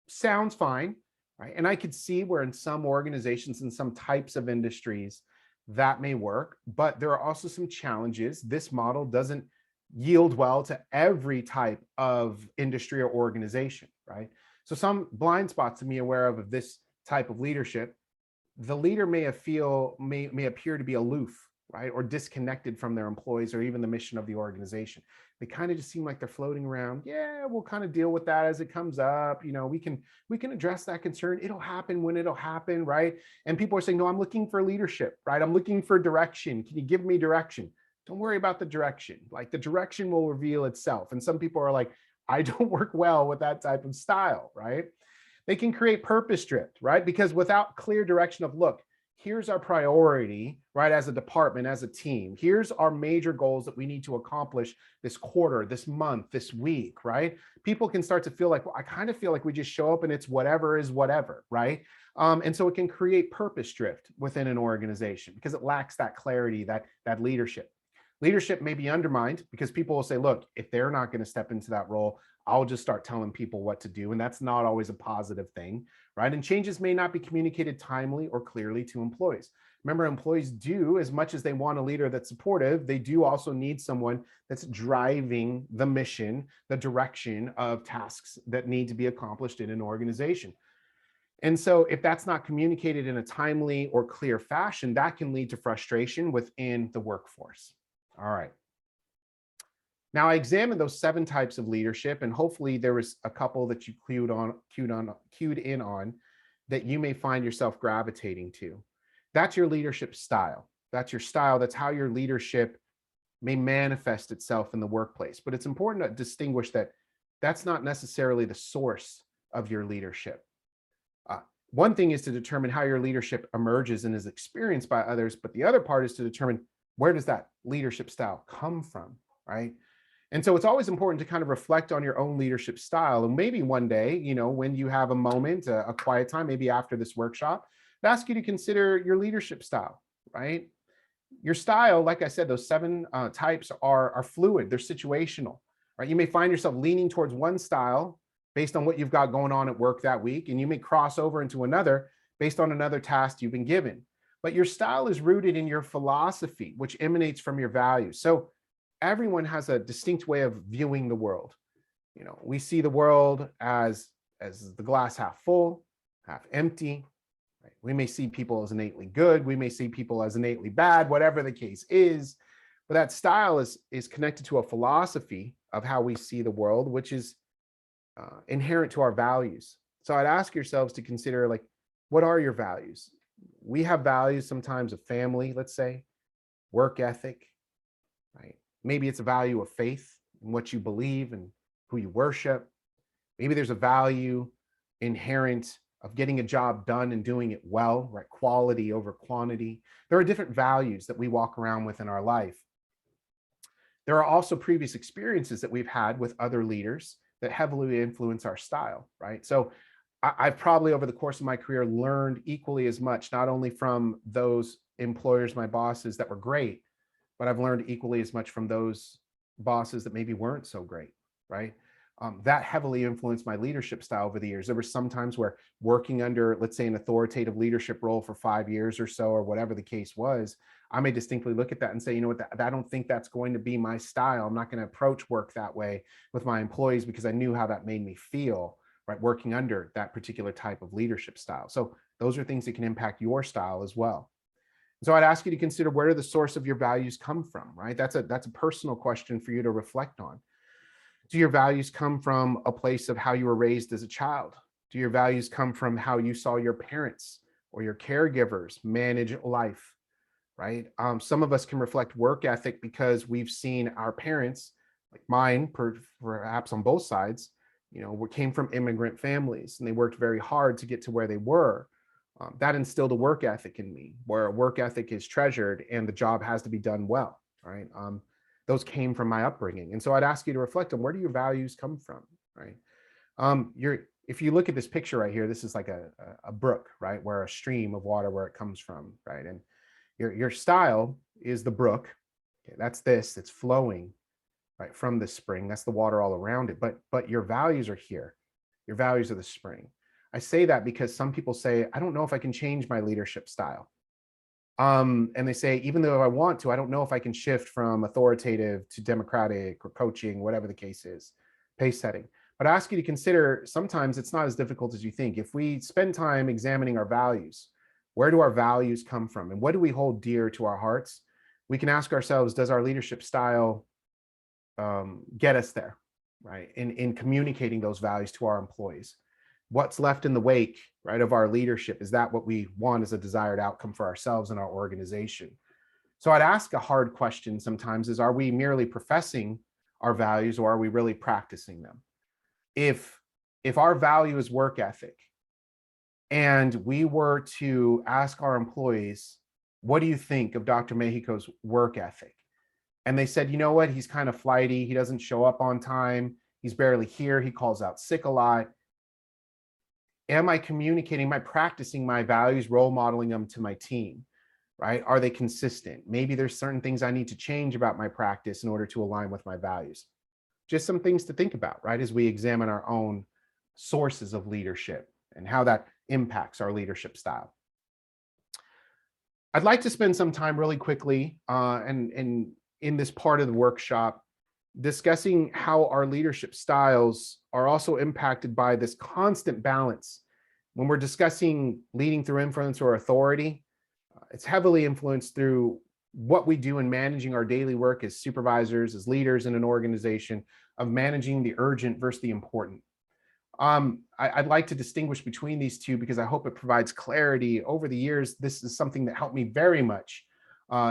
sounds fine, right? And I could see where in some organizations, in some types of industries, that may work, but there are also some challenges. This model doesn't yield well to every type of industry or organization, right? So some blind spots to be aware of this type of leadership: the leader may appear to be aloof, right, or disconnected from their employees or even the mission of the organization. They kind of just seem like they're floating around. Yeah, we'll kind of deal with that as it comes up. We can address that concern. It'll happen when it'll happen, right? And people are saying, no, I'm looking for leadership, right? I'm looking for direction. Can you give me direction? Don't worry about the direction. Like, the direction will reveal itself. And some people are like, I don't work well with that type of style, right? They can create purpose drift, right? Because without clear direction of, look, here's our priority, right? As a department, as a team, here's our major goals that we need to accomplish this quarter, this month, this week, right? People can start to feel like, well, I kind of feel like we just show up and it's whatever is whatever, right? And so it can create purpose drift within an organization because it lacks that clarity, that leadership. Leadership may be undermined because people will say, look, if they're not going to step into that role, I'll just start telling people what to do. And that's not always a positive thing, right? And changes may not be communicated timely or clearly to employees. Remember, employees do, as much as they want a leader that's supportive, they do also need someone that's driving the mission, the direction of tasks that need to be accomplished in an organization. And so if that's not communicated in a timely or clear fashion, that can lead to frustration within the workforce. All right. Now, I examined those 7 types of leadership, and hopefully there was a couple that you cued in on that you may find yourself gravitating to. That's your leadership style. That's your style. That's how your leadership may manifest itself in the workplace. But it's important to distinguish that that's not necessarily the source of your leadership. One thing is to determine how your leadership emerges and is experienced by others, but the other part is to determine, where does that leadership style come from, right? And so it's always important to kind of reflect on your own leadership style. And maybe one day, when you have a moment, a quiet time, maybe after this workshop, I'd ask you to consider your leadership style, right? Your style, like I said, those 7 types are fluid, they're situational, right? You may find yourself leaning towards one style based on what you've got going on at work that week, and you may cross over into another based on another task you've been given. But your style is rooted in your philosophy, which emanates from your values. So everyone has a distinct way of viewing the world. We see the world as the glass half full, half empty. Right? We may see people as innately good. We may see people as innately bad, whatever the case is. But that style is connected to a philosophy of how we see the world, which is inherent to our values. So I'd ask yourselves to consider, like, what are your values? We have values sometimes of family, let's say, work ethic, right? Maybe it's a value of faith in what you believe and who you worship. Maybe there's a value inherent of getting a job done and doing it well, right? Quality over quantity. There are different values that we walk around with in our life. There are also previous experiences that we've had with other leaders that heavily influence our style, right? So I've probably over the course of my career learned equally as much, not only from those employers, my bosses that were great, but I've learned equally as much from those bosses that maybe weren't so great, right? That heavily influenced my leadership style over the years. There were some times where working under, let's say, an authoritative leadership role for 5 years or so, or whatever the case was, I may distinctly look at that and say, you know what, I don't think that's going to be my style. I'm not going to approach work that way with my employees because I knew how that made me feel, right? Working under that particular type of leadership style. So those are things that can impact your style as well. So I'd ask you to consider, where do the source of your values come from, right? That's a personal question for you to reflect on. Do your values come from a place of how you were raised as a child? Do your values come from how you saw your parents or your caregivers manage life, right? Some of us can reflect work ethic because we've seen our parents, like mine, perhaps on both sides, came from immigrant families, and they worked very hard to get to where they were. That instilled a work ethic in me, where a work ethic is treasured and the job has to be done well, right? Those came from my upbringing. And so I'd ask you to reflect on, where do your values come from, right? If you look at this picture right here, this is like a brook, right? Where a stream of water, where it comes from, right? And your style is the brook. Okay, it's flowing, right, from the spring. That's the water all around it. But your values are here. Your values are the spring. I say that because some people say, I don't know if I can change my leadership style. And they say, even though I want to, I don't know if I can shift from authoritative to democratic or coaching, whatever the case is, pace setting. But I ask you to consider, sometimes it's not as difficult as you think. If we spend time examining our values, where do our values come from? And what do we hold dear to our hearts? We can ask ourselves, does our leadership style get us there, right? In communicating those values to our employees? What's left in the wake, right, of our leadership? Is that what we want as a desired outcome for ourselves and our organization? So I'd ask a hard question sometimes, is, are we merely professing our values, or are we really practicing them? If our value is work ethic, and we were to ask our employees, what do you think of Dr. Mexico's work ethic? And they said, you know what, he's kind of flighty, he doesn't show up on time, he's barely here, he calls out sick a lot. Am I communicating, am I practicing my values, role modeling them to my team, right? Are they consistent? Maybe there's certain things I need to change about my practice in order to align with my values. Just some things to think about, right, as we examine our own sources of leadership and how that impacts our leadership style. I'd like to spend some time really quickly and in this part of the workshop discussing how our leadership styles are also impacted by this constant balance. When we're discussing leading through influence or authority, it's heavily influenced through what we do in managing our daily work as supervisors, as leaders in an organization, of managing the urgent versus the important. I'd like to distinguish between these two because I hope it provides clarity. Over the years, this is something that helped me very much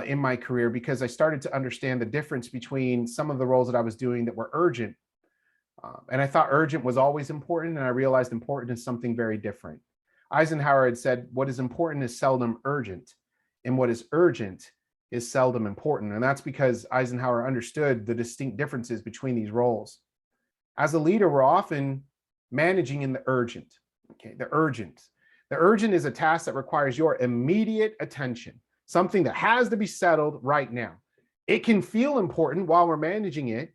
in my career, because I started to understand the difference between some of the roles that I was doing that were urgent. And I thought urgent was always important, and I realized important is something very different. Eisenhower had said, what is important is seldom urgent, and what is urgent is seldom important. And that's because Eisenhower understood the distinct differences between these roles. As a leader, we're often managing in the urgent. Okay, the urgent. The urgent is a task that requires your immediate attention, something that has to be settled right now. It can feel important while we're managing it,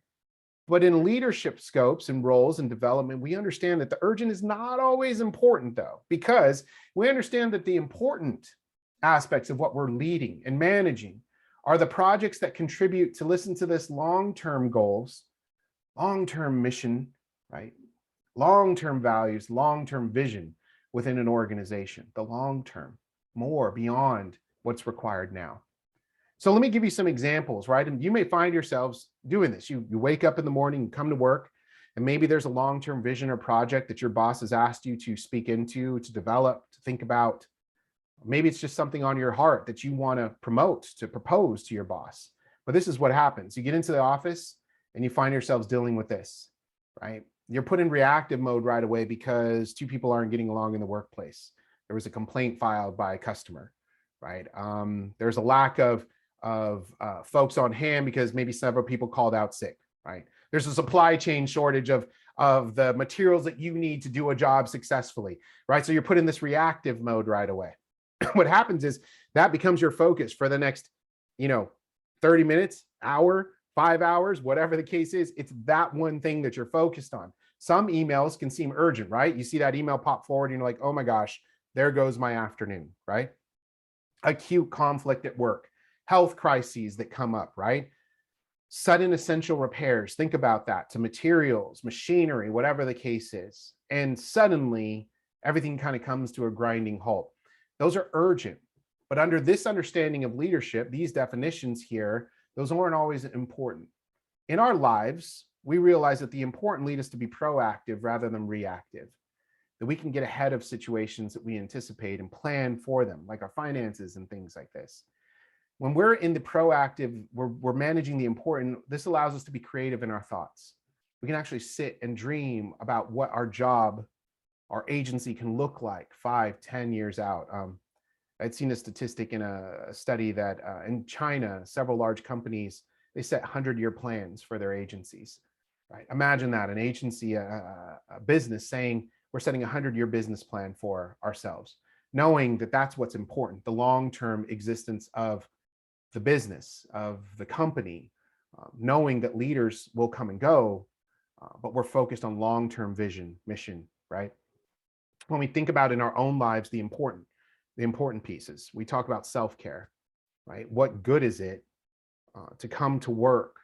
but in leadership scopes and roles and development, we understand that the urgent is not always important, though, because we understand that the important aspects of what we're leading and managing are the projects that contribute to, listen to this, long-term goals, long-term mission, right? Long-term values, long-term vision within an organization, the long-term, more beyond what's required now. So let me give you some examples, right? And you may find yourselves doing this. You wake up in the morning, you come to work, and maybe there's a long-term vision or project that your boss has asked you to speak into, to develop, to think about. Maybe it's just something on your heart that you want to promote, to propose to your boss. But this is what happens. You get into the office and you find yourselves dealing with this, right? You're put in reactive mode right away because two people aren't getting along in the workplace. There was a complaint filed by a customer, right? There's a lack of folks on hand because maybe several people called out sick, right? There's a supply chain shortage of the materials that you need to do a job successfully, right? So you're put in this reactive mode right away. What happens is that becomes your focus for the next, 30 minutes, hour, 5 hours, whatever the case is. It's that one thing that you're focused on. Some emails can seem urgent, right? You see that email pop forward and you're like, oh my gosh, there goes my afternoon, right? Acute conflict at work, health crises that come up, right? Sudden essential repairs. Think about that, to materials, machinery, whatever the case is. and suddenly everything kind of comes to a grinding halt. Those are urgent. But under this understanding of leadership, these definitions here, those aren't always important. In our lives, we realize that the important lead us to be proactive rather than reactive, that we can get ahead of situations that we anticipate and plan for them, like our finances and things like this. When we're in the proactive, we're managing the important, this allows us to be creative in our thoughts. We can actually sit and dream about what our job, our agency can look like 5, 10 years out. I'd seen a statistic in a study that in China, several large companies, they set 100-year plans for their agencies. Right? Imagine that, an agency, a business saying, we're setting a 100-year business plan for ourselves, knowing that that's what's important, the long-term existence of the business, of the company, knowing that leaders will come and go, but we're focused on long-term vision, mission, right? When we think about in our own lives, the important pieces, we talk about self-care, right? What good is it to come to work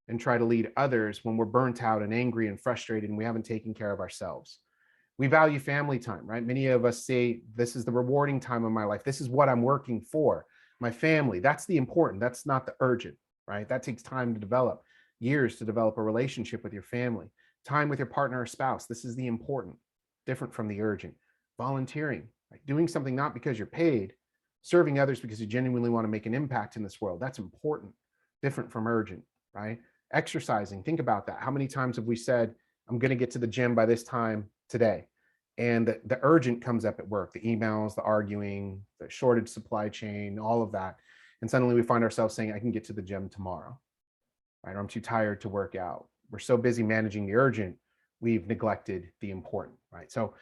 and try to lead others when we're burnt out and angry and frustrated and we haven't taken care of ourselves? We value family time, right? Many of us say, this is the rewarding time of my life. This is what I'm working for, my family. That's the important, that's not the urgent, right? That takes time to develop, years to develop a relationship with your family, time with your partner or spouse. This is the important, different from the urgent. Volunteering, right? Doing something not because you're paid, serving others because you genuinely want to make an impact in this world. That's important, different from urgent, right? Exercising, think about that. How many times have we said, I'm going to get to the gym by this time today? And the urgent comes up at work, the emails, the arguing, the shortage supply chain, all of that. And suddenly we find ourselves saying, I can get to the gym tomorrow, right? Or I'm too tired to work out. We're so busy managing the urgent, we've neglected the important, right? So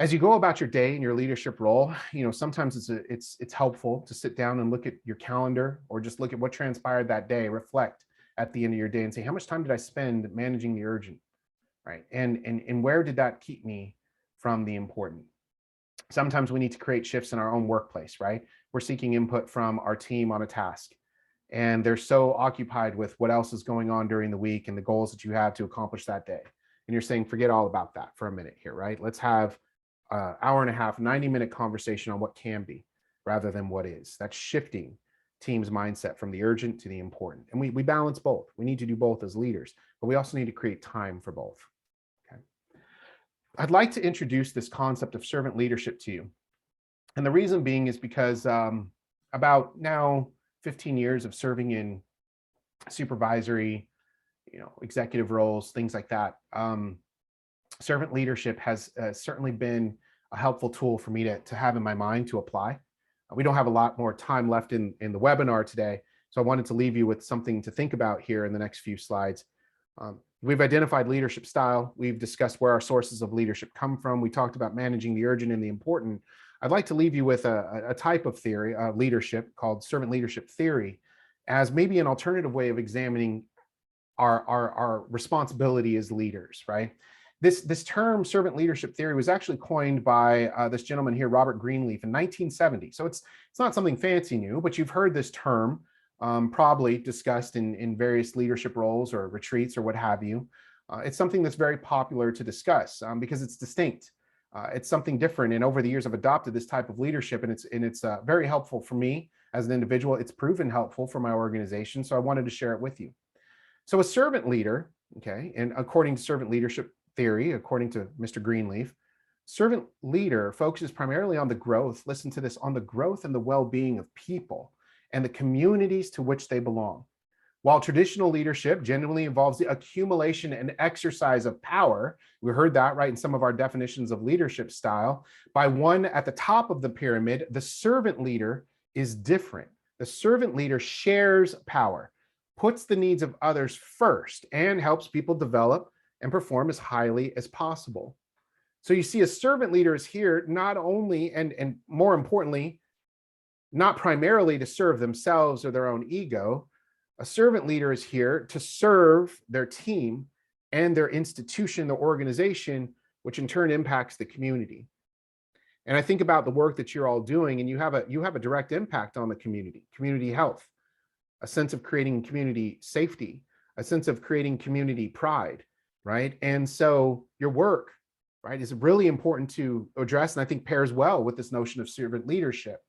as you go about your day in your leadership role, sometimes it's helpful to sit down and look at your calendar or just look at what transpired that day, reflect at the end of your day and say, how much time did I spend managing the urgent, right? And where did that keep me from the important? Sometimes we need to create shifts in our own workplace, right? We're seeking input from our team on a task, and they're so occupied with what else is going on during the week and the goals that you have to accomplish that day. And you're saying, forget all about that for a minute here, right? Let's have an hour and a half, 90-minute conversation on what can be rather than what is. That's shifting team's mindset from the urgent to the important. And we balance both. We need to do both as leaders, but we also need to create time for both. Okay. I'd like to introduce this concept of servant leadership to you. And the reason being is because about now 15 years of serving in supervisory, executive roles, things like that, servant leadership has certainly been a helpful tool for me to have in my mind to apply. We don't have a lot more time left in the webinar today, so I wanted to leave you with something to think about here in the next few slides. We've identified leadership style. We've discussed where our sources of leadership come from. We talked about managing the urgent and the important. I'd like to leave you with a type of theory, leadership, called servant leadership theory, as maybe an alternative way of examining our responsibility as leaders, right? This term servant leadership theory was actually coined by this gentleman here, Robert Greenleaf, in 1970. So it's not something fancy new, but you've heard this term probably discussed in various leadership roles or retreats or what have you. It's something that's very popular to discuss because it's distinct. It's something different. And over the years, I've adopted this type of leadership, and it's very helpful for me as an individual. It's proven helpful for my organization. So I wanted to share it with you. So a servant leader, okay, and according to servant leadership theory, according to Mr. Greenleaf, servant leader focuses primarily on the growth, listen to this, on the growth and the well-being of people and the communities to which they belong. While traditional leadership generally involves the accumulation and exercise of power, we heard that right in some of our definitions of leadership style, by one at the top of the pyramid, the servant leader is different. The servant leader shares power, puts the needs of others first, and helps people develop and perform as highly as possible. So you see, a servant leader is here not only, and more importantly, not primarily to serve themselves or their own ego. A servant leader is here to serve their team and their institution, their organization, which in turn impacts the community. And I think about the work that you're all doing, and you have a direct impact on the community health, a sense of creating community safety, a sense of creating community pride, right? And so your work, right, is really important to address, and I think pairs well with this notion of servant leadership.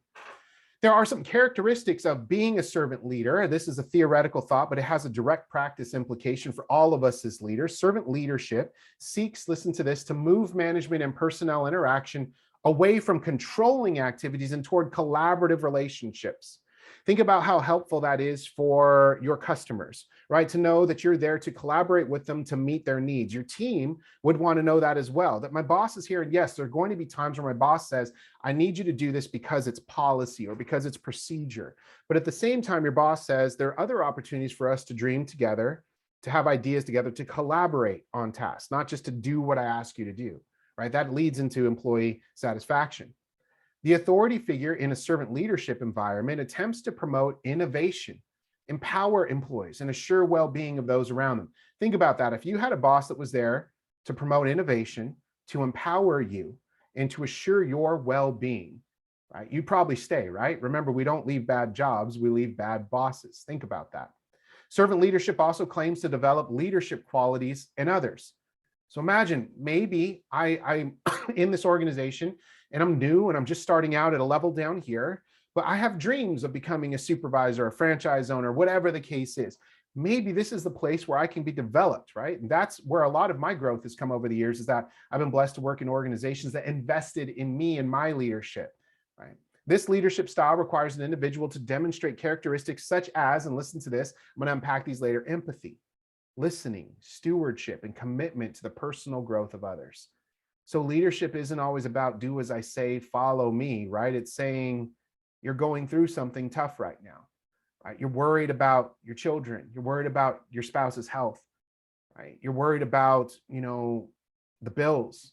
There are some characteristics of being a servant leader. This is a theoretical thought, but it has a direct practice implication for all of us as leaders. Servant leadership seeks, listen to this, to move management and personnel interaction away from controlling activities and toward collaborative relationships. Think about how helpful that is for your customers, right? To know that you're there to collaborate with them to meet their needs. Your team would want to know that as well, that my boss is here. And yes, there are going to be times where my boss says, I need you to do this because it's policy or because it's procedure. But at the same time, your boss says there are other opportunities for us to dream together, to have ideas together, to collaborate on tasks, not just to do what I ask you to do, right? That leads into employee satisfaction. The authority figure in a servant leadership environment attempts to promote innovation, empower employees, and assure well-being of those around them. Think about that. If you had a boss that was there to promote innovation, to empower you, and to assure your well-being, right, you'd probably stay, right? Remember, we don't leave bad jobs, we leave bad bosses. Think about that. Servant leadership also claims to develop leadership qualities in others. So imagine maybe I'm in this organization and I'm new and I'm just starting out at a level down here, but I have dreams of becoming a supervisor, a franchise owner, whatever the case is. Maybe this is the place where I can be developed, right? And that's where a lot of my growth has come over the years, is that I've been blessed to work in organizations that invested in me and my leadership, right? This leadership style requires an individual to demonstrate characteristics such as, and listen to this, I'm going to unpack these later, empathy, listening, stewardship, and commitment to the personal growth of others. So leadership isn't always about do as I say, follow me, right? It's saying you're going through something tough right now, right? You're worried about your children. You're worried about your spouse's health, right? You're worried about, the bills,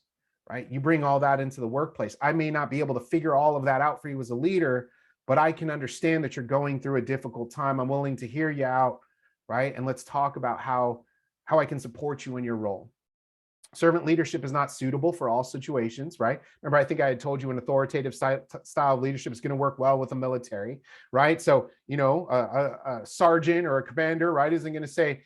right? You bring all that into the workplace. I may not be able to figure all of that out for you as a leader, but I can understand that you're going through a difficult time. I'm willing to hear you out, right? And let's talk about how I can support you in your role. Servant leadership is not suitable for all situations, right? Remember, I think I had told you an authoritative style of leadership is going to work well with the military, right? So, a sergeant or a commander, right, isn't going to say,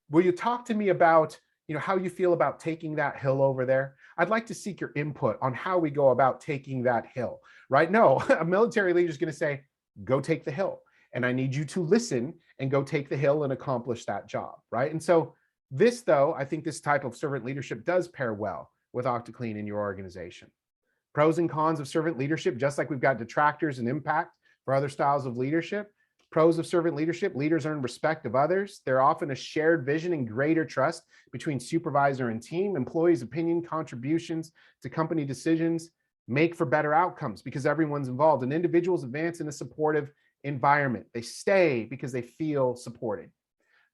will you talk to me about, how you feel about taking that hill over there? I'd like to seek your input on how we go about taking that hill, right? No, a military leader is going to say, go take the hill. And I need you to listen and go take the hill and accomplish that job, right? And so this, though, I think this type of servant leadership does pair well with Octoclean in your organization. Pros and cons of servant leadership, just like we've got detractors and impact for other styles of leadership. Pros of servant leadership: leaders earn respect of others. They're often a shared vision and greater trust between supervisor and team. Employees' opinion, contributions to company decisions make for better outcomes because everyone's involved, and individuals advance in a supportive environment. They stay because they feel supported.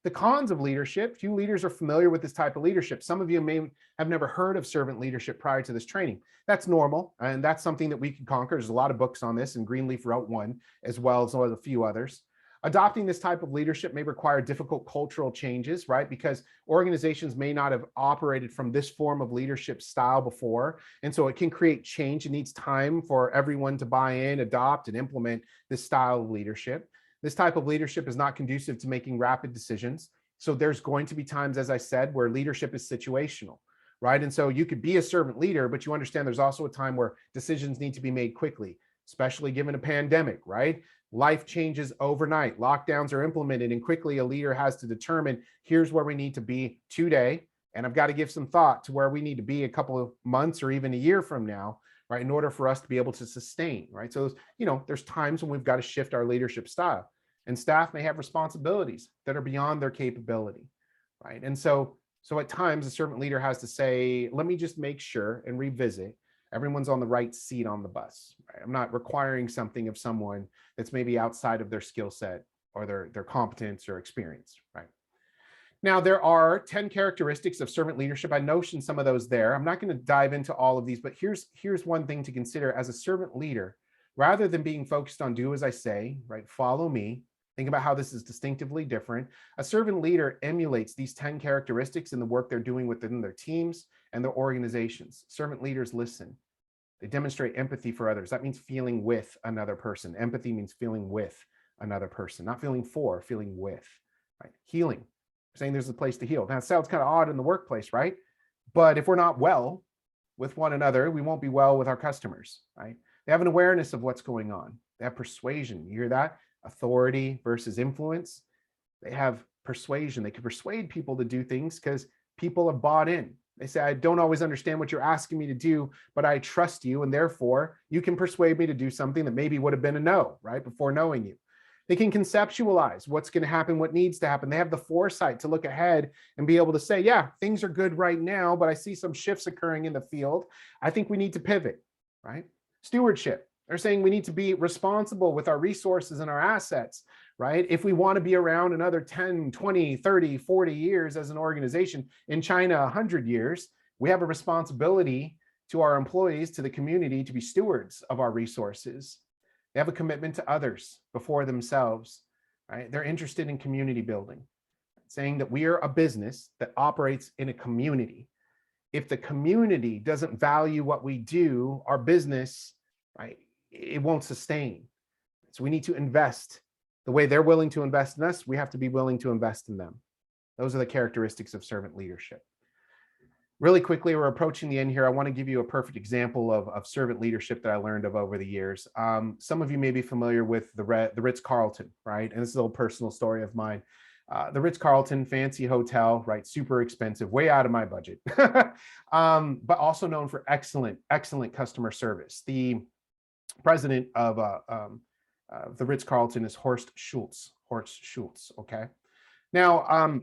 The cons of leadership: few leaders are familiar with this type of leadership. Some of you may have never heard of servant leadership prior to this training. That's normal, and that's something that we can conquer. There's a lot of books on this, and Greenleaf wrote one, as well as a few others. Adopting this type of leadership may require difficult cultural changes, right? Because organizations may not have operated from this form of leadership style before. And so it can create change. It needs time for everyone to buy in, adopt, and implement this style of leadership. This type of leadership is not conducive to making rapid decisions. So there's going to be times, as I said, where leadership is situational, right? And so you could be a servant leader, but you understand there's also a time where decisions need to be made quickly, especially given a pandemic, right? Life changes overnight. Lockdowns are implemented, and quickly a leader has to determine, here's where we need to be today, and I've got to give some thought to where we need to be a couple of months or even a year from now, right, in order for us to be able to sustain, right? So, there's times when we've got to shift our leadership style, and staff may have responsibilities that are beyond their capability, right? And so at times, a servant leader has to say, let me just make sure and revisit everyone's on the right seat on the bus, right? I'm not requiring something of someone that's maybe outside of their skill set or their competence or experience, right? Now, there are 10 characteristics of servant leadership. I notioned some of those there. I'm not going to dive into all of these, but here's one thing to consider as a servant leader. Rather than being focused on do as I say, right, follow me, think about how this is distinctively different. A servant leader emulates these 10 characteristics in the work they're doing within their teams and their organizations. Servant leaders listen. They demonstrate empathy for others. That means feeling with another person. Empathy means feeling with another person, not feeling for, feeling with, right? Healing, saying there's a place to heal. Now, it sounds kind of odd in the workplace, right? But if we're not well, with one another, we won't be well with our customers, right? They have an awareness of what's going on. They have persuasion. You hear that? Authority versus influence. They have persuasion. They can persuade people to do things because people have bought in. They say, I don't always understand what you're asking me to do, but I trust you. And therefore, you can persuade me to do something that maybe would have been a no, right? Before knowing you. They can conceptualize what's going to happen, what needs to happen. They have the foresight to look ahead and be able to say, yeah, things are good right now, but I see some shifts occurring in the field. I think we need to pivot, right? Stewardship. They're saying we need to be responsible with our resources and our assets, right? If we want to be around another 10, 20, 30, 40 years as an organization, in China, 100 years, we have a responsibility to our employees, to the community, to be stewards of our resources. They have a commitment to others before themselves, right? They're interested in community building, saying that we are a business that operates in a community. If the community doesn't value what we do, our business, right, it won't sustain. So we need to invest. The way they're willing to invest in us, we have to be willing to invest in them. Those are the characteristics of servant leadership. Really quickly, we're approaching the end here. I want to give you a perfect example of servant leadership that I learned of over the years. Some of you may be familiar with the Ritz-Carlton, right? And this is a little personal story of mine. The Ritz-Carlton, fancy hotel, right? Super expensive, way out of my budget, but also known for excellent customer service. The president of the Ritz-Carlton is Horst Schulze, okay? Now,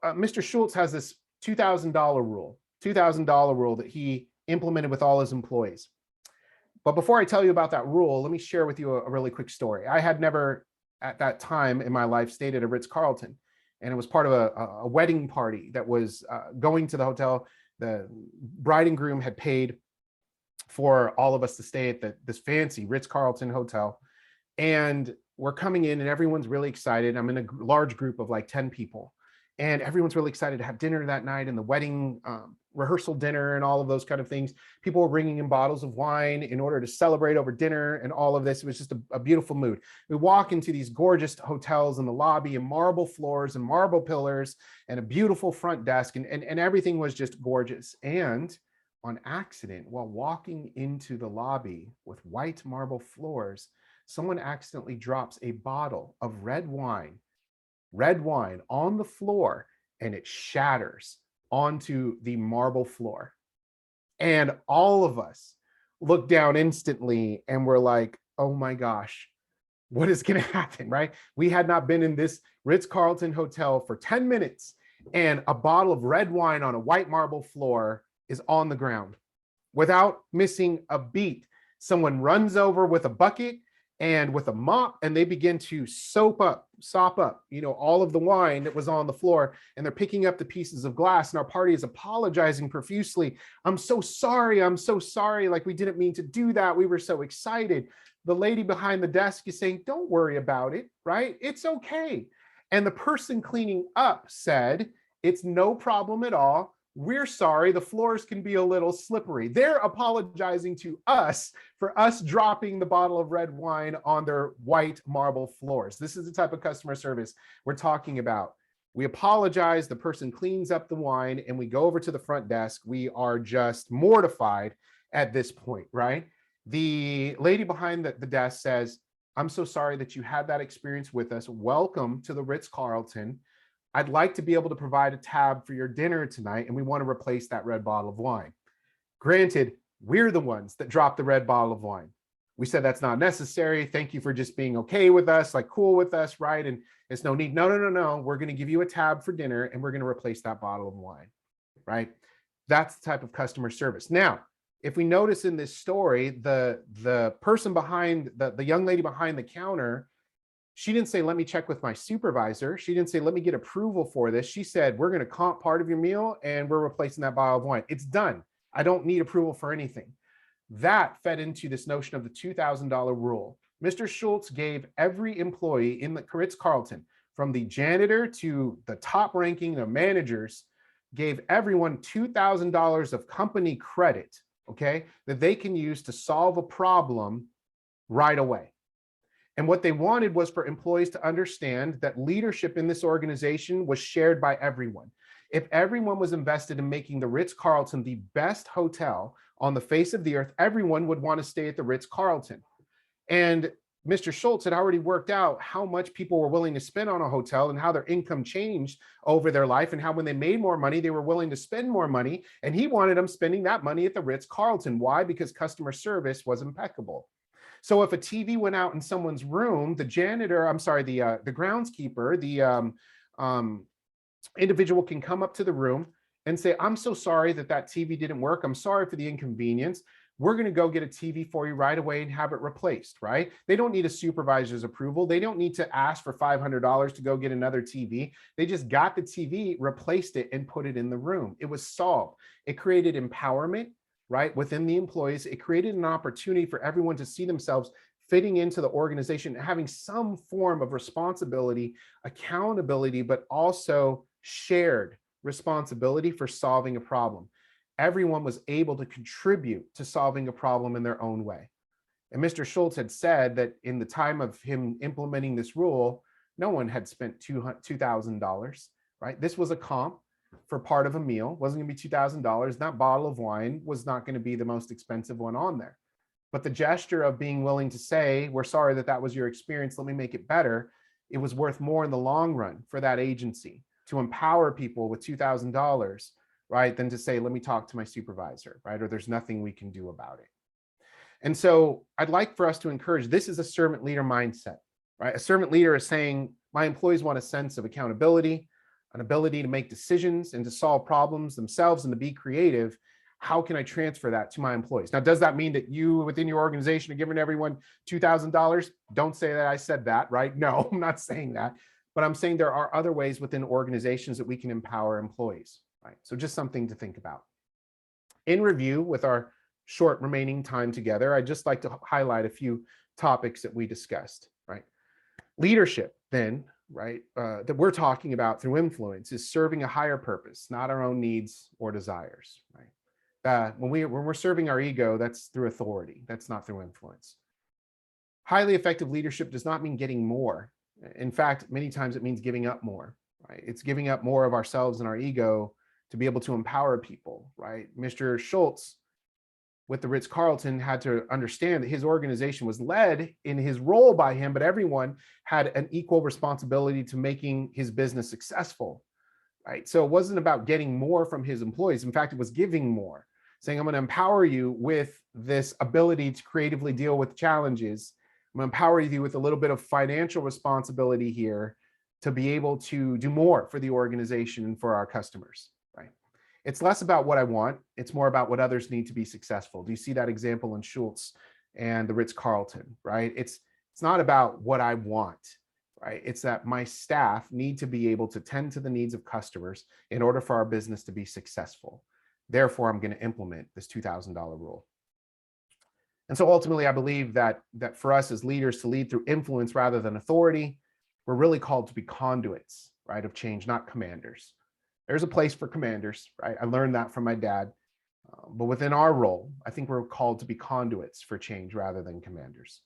Mr. Schulze has this $2,000 rule that he implemented with all his employees. But before I tell you about that rule, let me share with you a really quick story. I had never at that time in my life stayed at a Ritz-Carlton, and it was part of a wedding party that was going to the hotel. The bride and groom had paid for all of us to stay at this fancy Ritz-Carlton hotel. And we're coming in and everyone's really excited. I'm in a large group of like 10 people. And everyone's really excited to have dinner that night and the wedding rehearsal dinner and all of those kind of things. People were bringing in bottles of wine in order to celebrate over dinner and all of this. It was just a beautiful mood. We walk into these gorgeous hotels in the lobby and marble floors and marble pillars and a beautiful front desk and everything was just gorgeous. And on accident, while walking into the lobby with white marble floors, someone accidentally drops a bottle of red wine on the floor, and it shatters onto the marble floor. And all of us look down instantly and we're like, oh my gosh, what is going to happen, right? We had not been in this Ritz-Carlton hotel for 10 minutes and a bottle of red wine on a white marble floor is on the ground without missing a beat. Someone runs over with a bucket and with a mop, and they begin to sop up, all of the wine that was on the floor, and they're picking up the pieces of glass, and our party is apologizing profusely. I'm so sorry. Like, we didn't mean to do that. We were so excited. The lady behind the desk is saying, don't worry about it, right? It's okay. And the person cleaning up said, it's no problem at all. We're sorry, the floors can be a little slippery. They're apologizing to us for us dropping the bottle of red wine on their white marble floors. This is the type of customer service we're talking about. We apologize, the person cleans up the wine, and we go over to the front desk. We are just mortified at this point, right? The lady behind the desk says, I'm so sorry that you had that experience with us. Welcome to the Ritz-Carlton. I'd like to be able to provide a tab for your dinner tonight, and we want to replace that red bottle of wine. Granted, we're the ones that dropped the red bottle of wine. We said that's not necessary. Thank you for just being okay with us, like cool with us, right? And it's no need. No. We're going to give you a tab for dinner, and we're going to replace that bottle of wine, right? That's the type of customer service. Now, if we notice in this story, the person behind, the young lady behind the counter, she didn't say, let me check with my supervisor. She didn't say, let me get approval for this. She said, we're going to comp part of your meal and we're replacing that bottle of wine. It's done. I don't need approval for anything. That fed into this notion of the $2,000 rule. Mr. Schulze gave every employee in the Ritz-Carlton, from the janitor to the top ranking, the managers, gave everyone $2,000 of company credit, okay, that they can use to solve a problem right away. And what they wanted was for employees to understand that leadership in this organization was shared by everyone. If everyone was invested in making the Ritz-Carlton the best hotel on the face of the earth, everyone would want to stay at the Ritz-Carlton. And Mr. Schultz had already worked out how much people were willing to spend on a hotel and how their income changed over their life and how when they made more money, they were willing to spend more money. And he wanted them spending that money at the Ritz-Carlton. Why? Because customer service was impeccable. So if a TV went out in someone's room, the janitor, I'm sorry, the groundskeeper, the individual can come up to the room and say, I'm so sorry that that TV didn't work. I'm sorry for the inconvenience. We're going to go get a TV for you right away and have it replaced, right? They don't need a supervisor's approval. They don't need to ask for $500 to go get another TV. They just got the TV, replaced it, and put it in the room. It was solved. It created empowerment, right, within the employees. It created an opportunity for everyone to see themselves fitting into the organization, having some form of responsibility, accountability, but also shared responsibility for solving a problem. Everyone was able to contribute to solving a problem in their own way. And Mr. Schultz had said that in the time of him implementing this rule, no one had spent $2,000, right? This was a comp for part of a meal, wasn't gonna be $2,000. That bottle of wine was not gonna be the most expensive one on there. But the gesture of being willing to say, we're sorry that that was your experience, let me make it better, it was worth more in the long run for that agency to empower people with $2,000, right, than to say, let me talk to my supervisor, right, or there's nothing we can do about it. And so I'd like for us to encourage, this is a servant leader mindset, right? A servant leader is saying, my employees want a sense of accountability, an ability to make decisions and to solve problems themselves and to be creative. How can I transfer that to my employees? Now, does that mean that you within your organization are giving everyone $2,000? Don't say that I said that, right? No, I'm not saying that, but I'm saying there are other ways within organizations that we can empower employees. Right. So just something to think about. In review, with our short remaining time together, I'd just like to highlight a few topics that we discussed, right? Leadership, then, right, that we're talking about through influence is serving a higher purpose, not our own needs or desires, right? When we're serving our ego, that's through authority. That's not through influence. Highly effective leadership does not mean getting more. In fact, many times it means giving up more, right? It's giving up more of ourselves and our ego to be able to empower people, right? Mr. Schultz with the Ritz-Carlton had to understand that his organization was led in his role by him, but everyone had an equal responsibility to making his business successful, right? So it wasn't about getting more from his employees. In fact, it was giving more, saying, I'm going to empower you with this ability to creatively deal with challenges. I'm going to empower you with a little bit of financial responsibility here to be able to do more for the organization and for our customers. It's less about what I want. It's more about what others need to be successful. Do you see that example in Schultz and the Ritz-Carlton, right? It's not about what I want, right? It's that my staff need to be able to tend to the needs of customers in order for our business to be successful. Therefore, I'm going to implement this $2,000 rule. And so ultimately, I believe that for us as leaders to lead through influence rather than authority, we're really called to be conduits, right, of change, not commanders. There's a place for commanders, right? I learned that from my dad. But within our role, I think we're called to be conduits for change rather than commanders.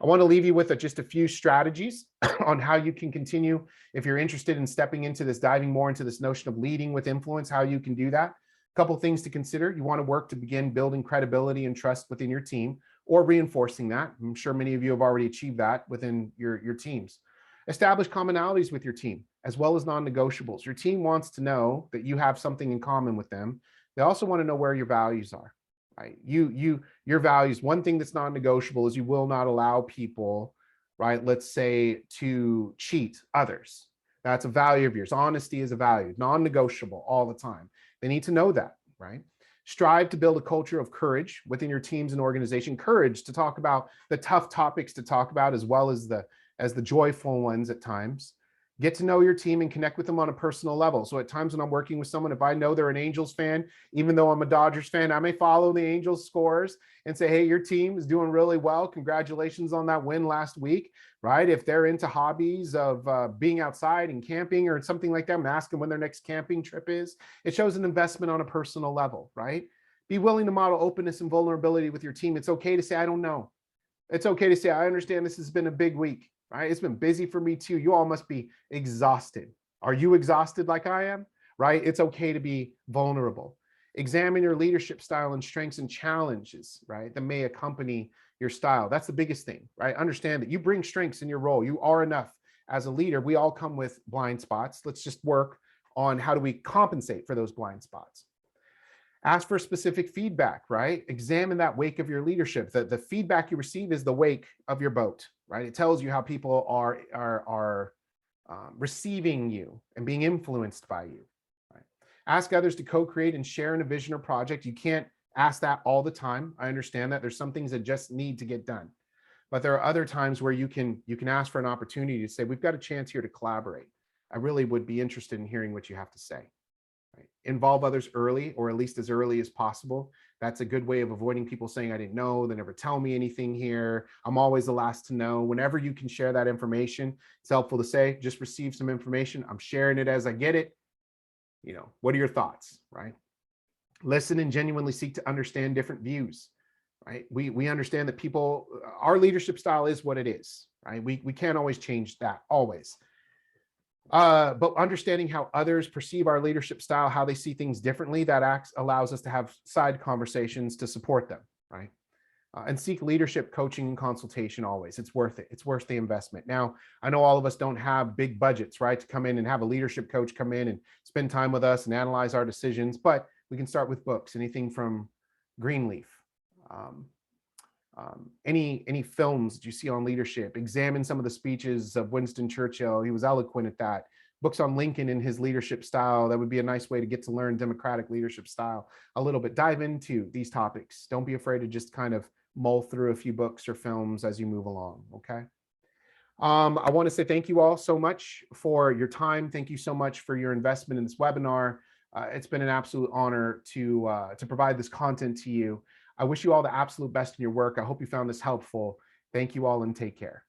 I want to leave you with just a few strategies on how you can continue, if you're interested in stepping into this, diving more into this notion of leading with influence, how you can do that. A couple of things to consider. You want to work to begin building credibility and trust within your team or reinforcing that. I'm sure many of you have already achieved that within your teams. Establish commonalities with your team as well as non-negotiables. Your team wants to know that you have something in common with them. They also want to know where your values are, right? Your values, one thing that's non-negotiable is you will not allow people, right, let's say, to cheat others. That's a value of yours. Honesty is a value, non-negotiable all the time. They need to know that, right? Strive to build a culture of courage within your teams and organization. Courage to talk about the tough topics to talk about as well as the joyful ones at times. Get to know your team and connect with them on a personal level. So at times when I'm working with someone, if I know they're an Angels fan, even though I'm a Dodgers fan, I may follow the Angels scores and say, hey, your team is doing really well. Congratulations on that win last week, right? If they're into hobbies of being outside and camping or something like that, I'm asking when their next camping trip is. It shows an investment on a personal level, right? Be willing to model openness and vulnerability with your team. It's okay to say, I don't know. It's okay to say, I understand this has been a big week. Right? It's been busy for me too. You all must be exhausted. Are you exhausted like I am? right? It's okay to be vulnerable. Examine your leadership style and strengths and challenges, right, that may accompany your style. That's the biggest thing, right? Understand that you bring strengths in your role. You are enough as a leader. We all come with blind spots. Let's just work on how do we compensate for those blind spots. Ask for specific feedback, right? Examine that wake of your leadership. The feedback you receive is the wake of your boat, right? It tells you how people are receiving you and being influenced by you. Right? Ask others to co-create and share in a vision or project. You can't ask that all the time. I understand that there's some things that just need to get done, but there are other times where you can ask for an opportunity to say, we've got a chance here to collaborate. I really would be interested in hearing what you have to say. Right? Involve others early, or at least as early as possible. That's a good way of avoiding people saying, I didn't know, they never tell me anything here. I'm always the last to know. Whenever you can share that information, it's helpful to say, just receive some information. I'm sharing it as I get it. What are your thoughts, right? Listen and genuinely seek to understand different views, right? We understand that our leadership style is what it is, right? We can't always change that, always. But understanding how others perceive our leadership style, how they see things differently, that allows us to have side conversations to support them, right? And seek leadership coaching and consultation always. It's worth it. It's worth the investment. Now, I know all of us don't have big budgets, right, to come in and have a leadership coach come in and spend time with us and analyze our decisions, but we can start with books, anything from Greenleaf, any films that you see on leadership. Examine some of the speeches of Winston Churchill. He was eloquent at that. Books on Lincoln and his leadership style. That would be a nice way to get to learn democratic leadership style a little bit. Dive into these topics. Don't be afraid to just kind of mull through a few books or films as you move along, okay? I want to say thank you all so much for your time. Thank you so much for your investment in this webinar. It's been an absolute honor to provide this content to you. I wish you all the absolute best in your work. I hope you found this helpful. Thank you all and take care.